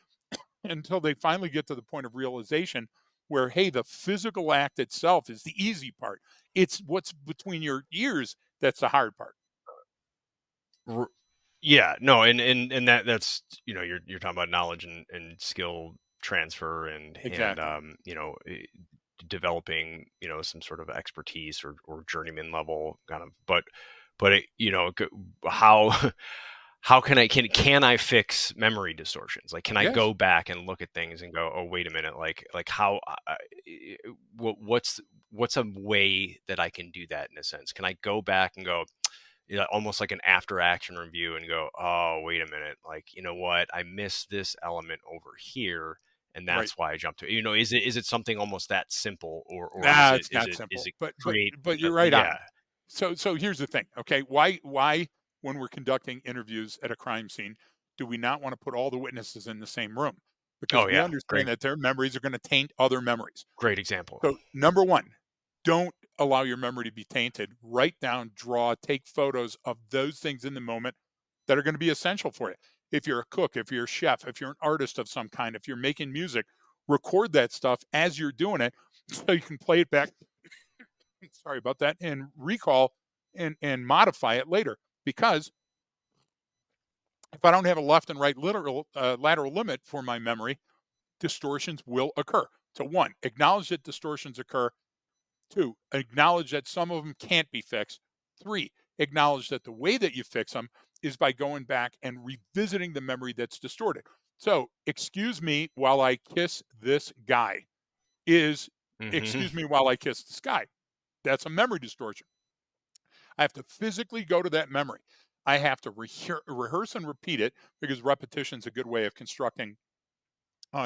until they finally get to the point of realization where, hey, the physical act itself is the easy part. It's what's between your ears that's the hard part. R Yeah, no, and that's, you're talking about knowledge and skill transfer and, Exactly. developing, some sort of expertise or journeyman level kind of, but it, how how can I fix memory distortions? Like, can I Yes. go back and look at things and go, "Oh, wait a minute, like how what's a way that I can do that in a sense? Can I go back and go, yeah, almost like an after action review and go, "Oh, wait a minute. Like, you know what? I missed this element over here, and Right. that's why I jumped to it." Is it something almost that simple, or is Nah, it it's is not it is simple, it but create you're right yeah. on. So here's the thing, okay? Why when we're conducting interviews at a crime scene do we not want to put all the witnesses in the same room? Because Oh, we yeah. understand Great that their memories are going to taint other memories. great example. So number one, don't allow your memory to be tainted. Write down, draw, take photos of those things in the moment that are going to be essential for you. If you're a cook, if you're a chef, if you're an artist of some kind, if you're making music, record that stuff as you're doing it so you can play it back. Sorry about that, and recall and modify it later. Because if I don't have a left and right lateral limit for my memory, distortions will occur. So one, acknowledge that distortions occur. Two, acknowledge that some of them can't be fixed. Three, acknowledge that the way that you fix them is by going back and revisiting the memory that's distorted. So, excuse me while I kiss this guy is Mhm. excuse me while I kiss this guy. That's a memory distortion. I have to physically go to that memory. I have to rehearse and repeat it because repetition is a good way of constructing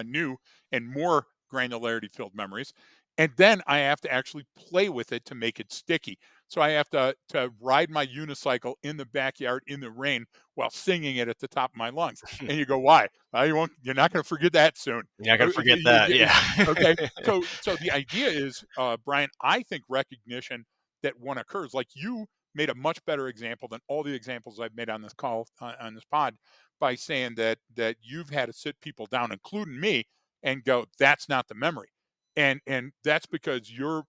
new and more granularity filled memories. And then I have to actually play with it to make it sticky. So I have to ride my unicycle in the backyard in the rain while singing it at the top of my lungs. And you go, why? You won't. You're not going to forget that soon. Yeah, I gotta forget that, yeah. Okay. So the idea is, Brian. I think recognition that one occurs, like you made a much better example than all the examples I've made on this call on this pod by saying that you've had to sit people down, including me, and go, that's not the memory. And that's because you're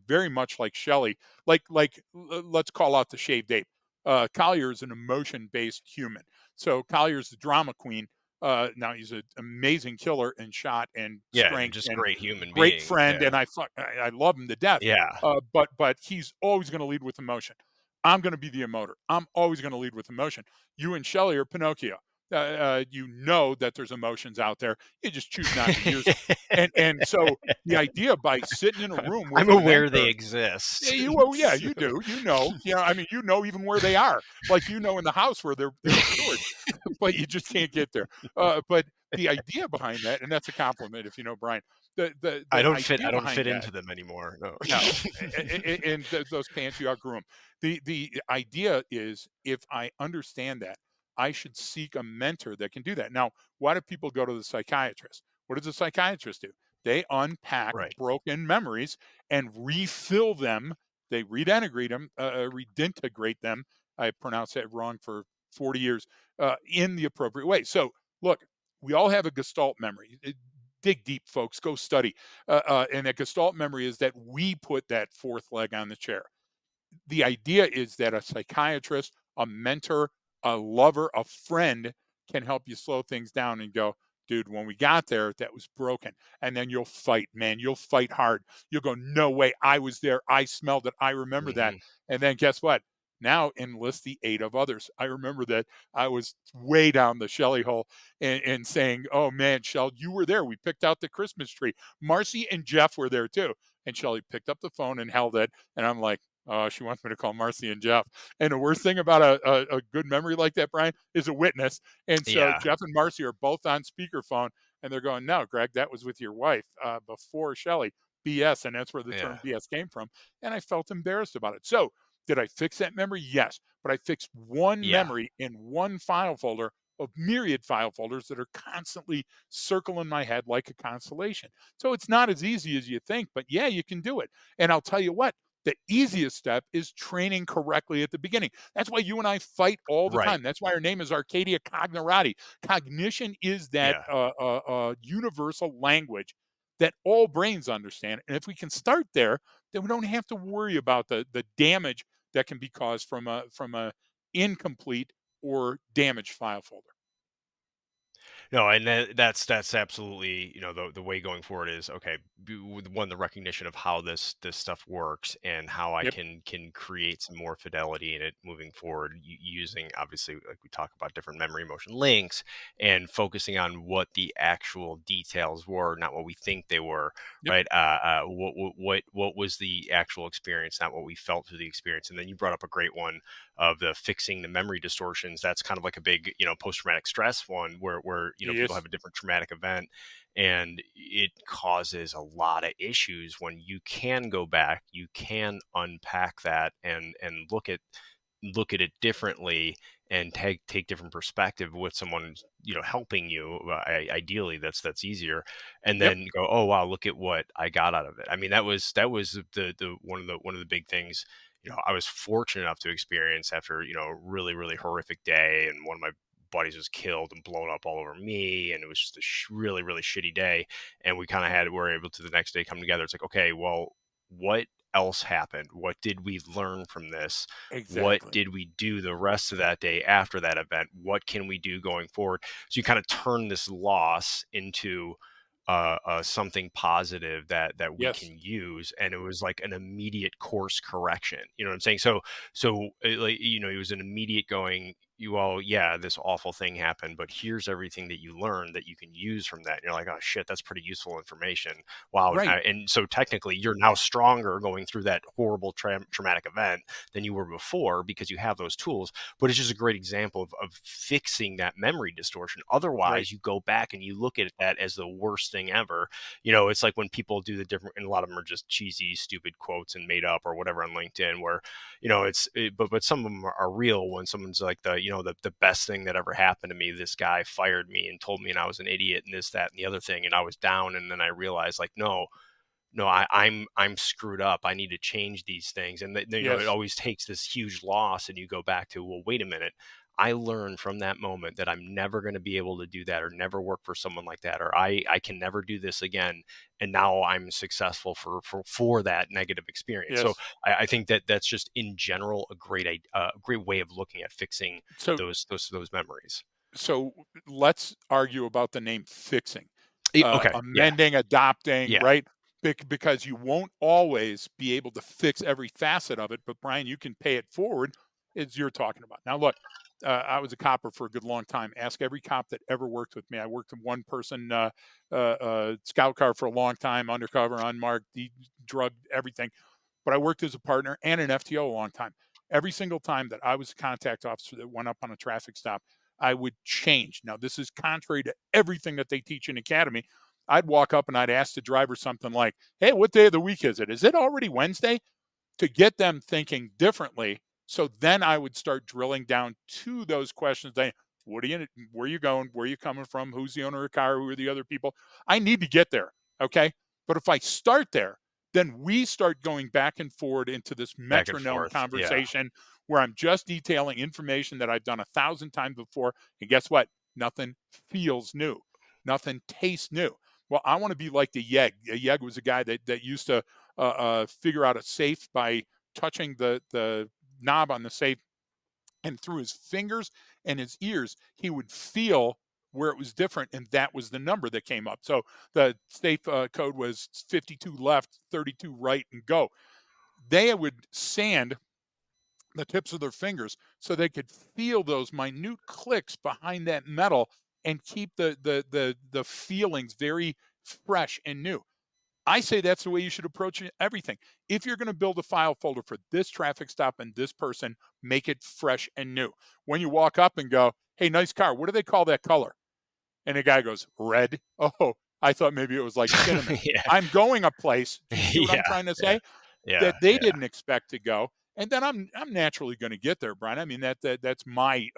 very much like Shelley. Let's call out the shaved ape. Collier is an emotion based human. So Collier's the drama queen. Now he's an amazing killer and shot and Yeah, and strength just and great human great being, friend, yeah. and I love him to death. Yeah. But he's always going to lead with emotion. I'm going to be the emoter. I'm always going to lead with emotion. You and Shelley are Pinocchio. You know that there's emotions out there. You just choose not to use them. And so the idea by sitting in a room with I'm a aware they mentor, yeah, exist. yeah, So you do. You know, I mean, you know even where they are. Like you know in the house where they're stored, but you just can't get there. But the idea behind that, and that's a compliment if you know Brian. The I idea don't behind fit that, into them anymore, no. no, and those pants you outgrew 'em. The idea is if I understand that, I should seek a mentor that can do that. Now, why do people go to the psychiatrist? What does a psychiatrist do? They unpack Right. broken memories and refill them. They redintegrate them, redintegrate them. I pronounced that wrong for 40 years in the appropriate way. So, look, we all have a gestalt memory. Dig deep, folks. Go study. And a gestalt memory is that we put that fourth leg on the chair. The idea is that a psychiatrist, a mentor, a lover, a friend can help you slow things down and go, dude, when we got there, that was broken. And then you'll fight, man. You'll fight hard. You'll go, no way. I was there. I smelled it. I remember that. Mhm. And then guess what? Now enlist the aid of others. I remember that I was way down the Shelley hole and saying, oh man, Shell, you were there. We picked out the Christmas tree. Marcy and Jeff were there too. And Shelley picked up the phone and held it. And I'm like, she wants me to call Marcy and Jeff. And the worst thing about a good memory like that, Brian, is a witness. And so Yeah, Jeff and Marcy are both on speakerphone, and they're going, "No, Greg, that was with your wife before Shelley." BS, and that's where the yeah, term BS came from. And I felt embarrassed about it. So, did I fix that memory? Yes, but I fixed one yeah, memory in one file folder of myriad file folders that are constantly circling my head like a constellation. So it's not as easy as you think, but yeah, you can do it. And I'll tell you what, the easiest step is training correctly at the beginning. That's why you and I fight all the right, time. That's why our name is Arcadia Cognerati. Cognition is that yeah, universal language that all brains understand. And if we can start there, then we don't have to worry about the damage that can be caused from a incomplete or damaged file folder. No, and that's absolutely, the way going forward is okay. With one, the recognition of how this stuff works and how I Yep. can create some more fidelity in it moving forward, using, obviously, like we talk about, different memory motion links, and focusing on what the actual details were, not what we think they were. Yep. Right? What was the actual experience, not what we felt through the experience. And then you brought up a great one of the fixing the memory distortions. That's kind of like a big, post traumatic stress one, where people have Yes. a different traumatic event, and it causes a lot of issues. When you can go back, you can unpack that and look at it differently, and take different perspective with someone, helping you. Ideally, that's easier. And Yep. then go, oh wow, look at what I got out of it. I mean, that was the one of the big things, I was fortunate enough to experience after, a really, really horrific day, and one of my buddies was killed and blown up all over me, and it was just a really, really shitty day. And we kind of were able to, the next day, come together. It's like, okay, well, what else happened? What did we learn from this? What Exactly. did we do the rest of that day after that event? What can we do going forward? So you kind of turn this loss into something positive that we Yes. can use. And it was like an immediate course correction. You know what I'm saying? So like, it was an immediate going, you all, yeah, this awful thing happened, but here's everything that you learned that you can use from that. And you're like, oh shit, that's pretty useful information. Wow. Right. And so technically, you're now stronger going through that horrible traumatic event than you were before, because you have those tools. But it's just a great example of fixing that memory distortion. Right. Otherwise, you go back and you look at that as the worst thing ever. It's like when people do the different, and a lot of them are just cheesy, stupid quotes and made up or whatever on LinkedIn, where, but some of them are real. When someone's like, the best thing that ever happened to me, this guy fired me and told me and I was an idiot and this, that, and the other thing. And I was down. And then I realized, like, no, I'm screwed up. I need to change these things. And it Yes. always takes this huge loss, and you go back to, well, wait a minute. I learned from that moment that I'm never going to be able to do that, or never work for someone like that, or I can never do this again. And now I'm successful for that negative experience. So Yes. I think that that's just in general a great way of looking at fixing So those memories. so let's argue about the name fixing, Okay. Yeah. amending, adopting, Yeah. right? Because you won't always be able to fix every facet of it. But Brian, you can pay it forward, as you're talking about. Now, look, I was a copper for a good long time. Ask every cop that ever worked with me. I worked in one person scout car for a long time, undercover, unmarked, drugged, everything. But I worked as a partner and an FTO a long time. Every single time that I was a contact officer that went up on a traffic stop, I would change. Now, this is contrary to everything that they teach in academy. I'd walk up and I'd ask the driver something like, "Hey, what day of the week is it? Is it already Wednesday?" To get them thinking differently. So then I would start drilling down to those questions. What are you, where are you going? Where are you coming from? Who's the owner of the car? Who are the other people? I need to get there. Okay. But if I start there, then we start going back and forward into this Back and metronome forth. Yeah. conversation where I'm just detailing information that I've done 1,000 times before. And guess what? Nothing feels new. Nothing tastes new. Well, I want to be like the Yeg. A Yeg was a guy that used to figure out a safe by touching the knob on the safe, and through his fingers and his ears, he would feel where it was different, and that was the number that came up. So the safe code was 52 left, 32 right, and go. They would sand the tips of their fingers so they could feel those minute clicks behind that metal and keep the feelings very fresh and new. I say that's the way you should approach everything. If you're going to build a file folder for this traffic stop and this person, make it fresh and new. When you walk up and go, "Hey, nice car. What do they call that color?" And the guy goes, "Red." Oh, I thought maybe it was like cinnamon. Yeah. I'm going a place. Do you see what I'm Yeah. trying to Yeah. say? Yeah. That they Yeah. didn't expect to go, and then I'm naturally going to get there, Brian. I mean that's my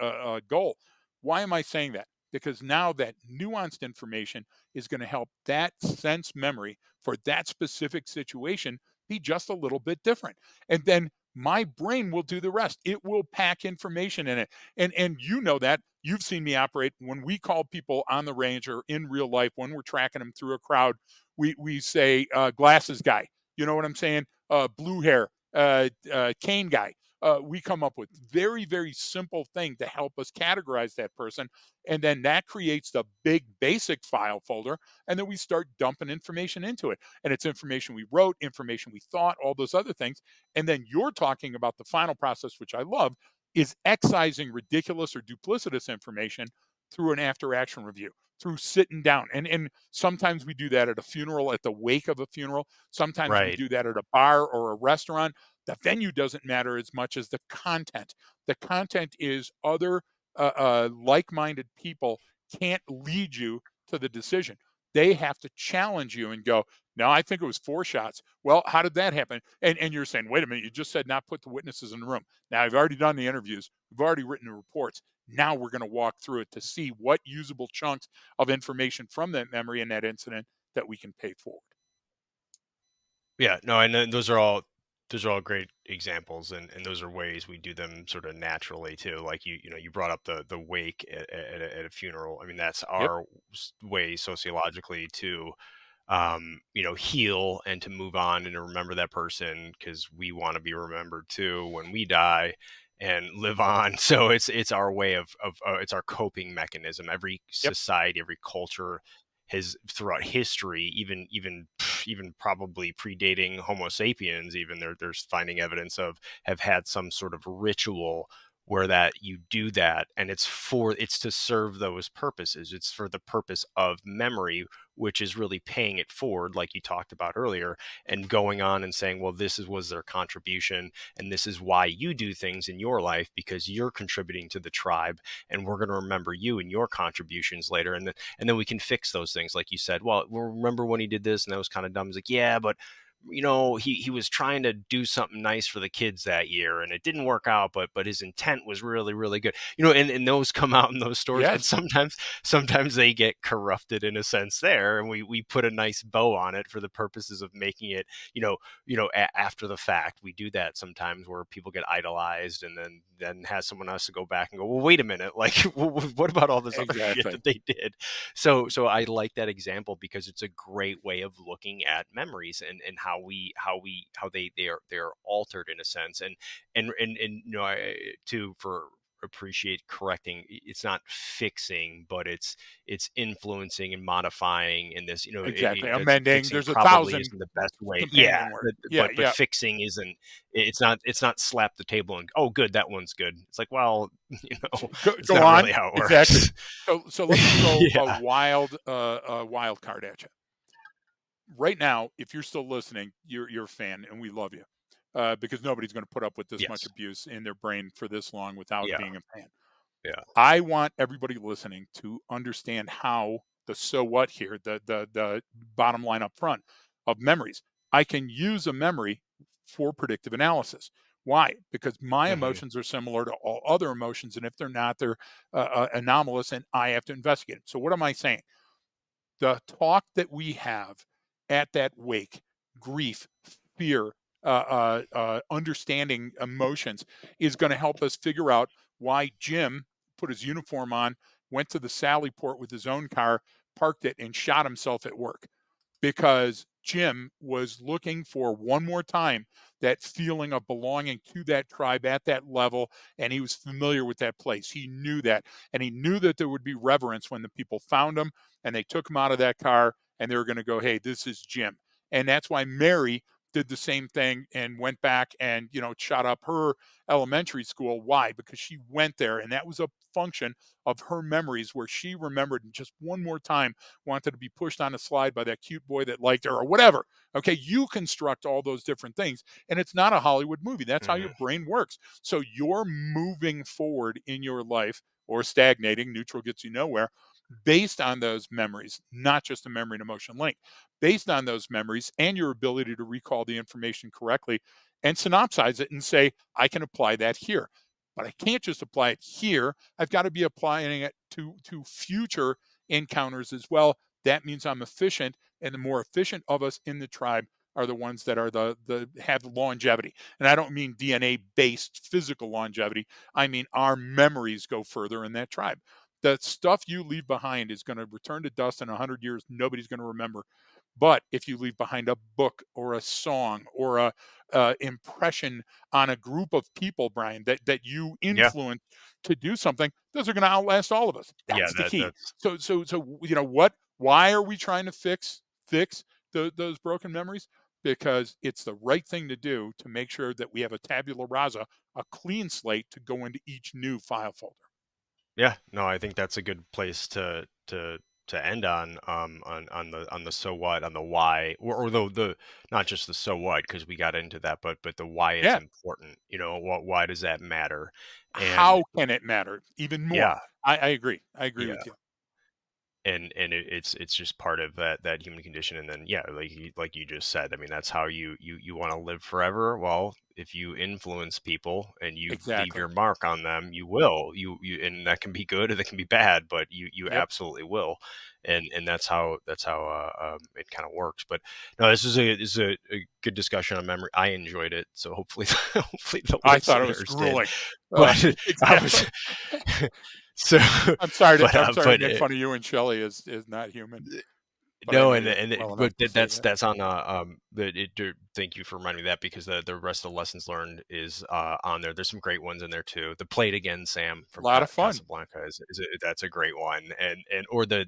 goal. Why am I saying that? Because now that nuanced information is going to help that sense memory for that specific situation be just a little bit different, and then my brain will do the rest. It will pack information in it, and you know that you've seen me operate when we call people on the range or in real life when we're tracking them through a crowd. We say glasses guy. You know what I'm saying? Blue hair, cane guy. We come up with very simple thing to help us categorize that person, and then that creates the big basic file folder, and then we start dumping information into it. And it's information we wrote, information we thought, all those other things. And then you're talking about the final process, which I love, is excising ridiculous or duplicitous information through an after action review, through sitting down. And sometimes we do that at a funeral, at the wake of a funeral. Sometimes we Right. do that at a bar or a restaurant. The venue doesn't matter as much as the content. The content is other like minded people can't lead you to the decision. They have to challenge you and go, no, I think it was 4 shots. Well, how did that happen? And you're saying, wait a minute, you just said not put the witnesses in the room. Now, I've already done the interviews. We've already written the reports. Now we're going to walk through it to see what usable chunks of information from that memory and that incident that we can pay forward. Yeah, no, and then those are all great examples, and those are ways we do them sort of naturally too. Like you brought up the wake at a funeral. I mean, that's Yep. our way sociologically to heal and to move on and to remember that person because we want to be remembered too when we die and live on. So it's our way of it's our coping mechanism. Every Yep. society, every culture has throughout history, even probably predating Homo sapiens, even there's finding evidence of have had some sort of ritual where that you do that, and it's to serve those purposes. It's for the purpose of memory, which is really paying it forward, like you talked about earlier, and going on and saying, well, was their contribution, and this is why you do things in your life because you're contributing to the tribe, and we're going to remember you and your contributions later, and then we can fix those things, like you said. Well, remember when he did this, and that was kind of dumb. It's like, yeah, but he was trying to do something nice for the kids that year and it didn't work out, but his intent was really really good, and those come out in those stories, and Yes. sometimes they get corrupted in a sense there, and we put a nice bow on it for the purposes of making it, after the fact. We do that sometimes where people get idolized, and then has someone else to go back and go, well, wait a minute, like what about all this other shit Exactly. that they did? So I like that example because it's a great way of looking at memories, and how they are altered in a sense, and I too for appreciate correcting. It's not fixing, but it's influencing and modifying in this. Exactly. That's Amending. fixing There's a probably thousand isn't the best way. Yeah, companion word. Yeah. but Yeah. fixing isn't. It's not slap the table and, oh, good, that one's good. It's like, well, it's Go not on. really how it Exactly. works. So let me throw Yeah. a wild card at you. Right now, if you're still listening, you're a fan, and we love you, because nobody's going to put up with this much Yes. abuse in their brain for this long without Yeah. being a fan. Yeah. I want everybody listening to understand how the so what here, the bottom line up front of memories. I can use a memory for predictive analysis. Why? Because my Hmm. emotions are similar to all other emotions, and if they're not, they're anomalous, and I have to investigate it. So, what am I saying? The talk that we have at that wake, grief, fear, understanding emotions, is going to help us figure out why Jim put his uniform on, went to the Sally port with his own car, parked it, and shot himself at work, because Jim was looking for one more time that feeling of belonging to that tribe at that level. And he was familiar with that place. He knew that. And he knew that there would be reverence when the people found him and they took him out of that car and they were going to go, hey, this is Jim. And that's why Mary did the same thing and went back and, shot up her elementary school. Why? Because she went there, and that was a function of her memories where she remembered just one more time wanted to be pushed on a slide by that cute boy that liked her or whatever. Okay, you construct all those different things, and it's not a Hollywood movie. That's how your Hmm. brain works. So you're moving forward in your life or stagnating, neutral gets you nowhere, based on those memories, not just a memory and emotion link, based on those memories and your ability to recall the information correctly and synopsize it and say, I can apply that here. But I can't just apply it here. I've got to be applying it to future encounters as well. That means I'm efficient, and the more efficient of us in the tribe are the ones that are the have longevity. And I don't mean DNA based physical longevity. I mean our memories go further in that tribe. The stuff you leave behind is going to return to dust in 100 years. Nobody's going to remember. But if you leave behind a book or a song or a impression on a group of people, Brian, that you Yeah. influence to do something, those are going to outlast all of us. Yeah, That's the key. that's So you know what? Why are we trying to fix those broken memories? Because it's the right thing to do to make sure that we have a tabula rasa, a clean slate to go into each new file folder. yeah, no, I think that's a good place to end on the so what, on the why, or the not just the so what, because we got into that, but the why it's Yeah. important. What why does that matter? And How can it matter even more? yeah, I agree. I agree yeah. with you. And it's just part of that human condition. And then yeah, like you just said, I mean, that's how you want to live forever. Well, if you influence people and you leave Exactly. your mark on them, you will. And that can be good or that can be bad, but you Yep. absolutely will. And that's how it kind of works. But no, this is a good discussion on memory. I enjoyed it, so hopefully hopefully the I thought it was listeners did. grueling. But I Exactly. was so I'm sorry to but make fun of you and Shelley is not human, but I no, know you well enough but to say that. that's on thank you for reminding me of that, because the rest of the lessons learned is on there. There's some great ones in there too. The Play It Again, Sam A from lot of fun. Casablanca that's a great one. And or the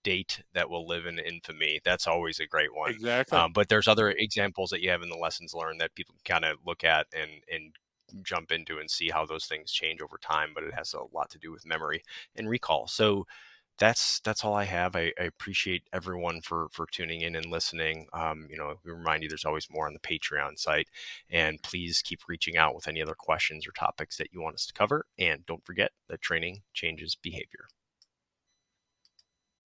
date that will live in infamy. That's always a great one. Exactly. But there's other examples that you have in the lessons learned that people kind of look at and jump into and see how those things change over time. But it has a lot to do with memory and recall. So that's all I have. I appreciate everyone for tuning in and listening. We remind you there's always more on the Patreon site, and please keep reaching out with any other questions or topics that you want us to cover. And don't forget that training changes behavior.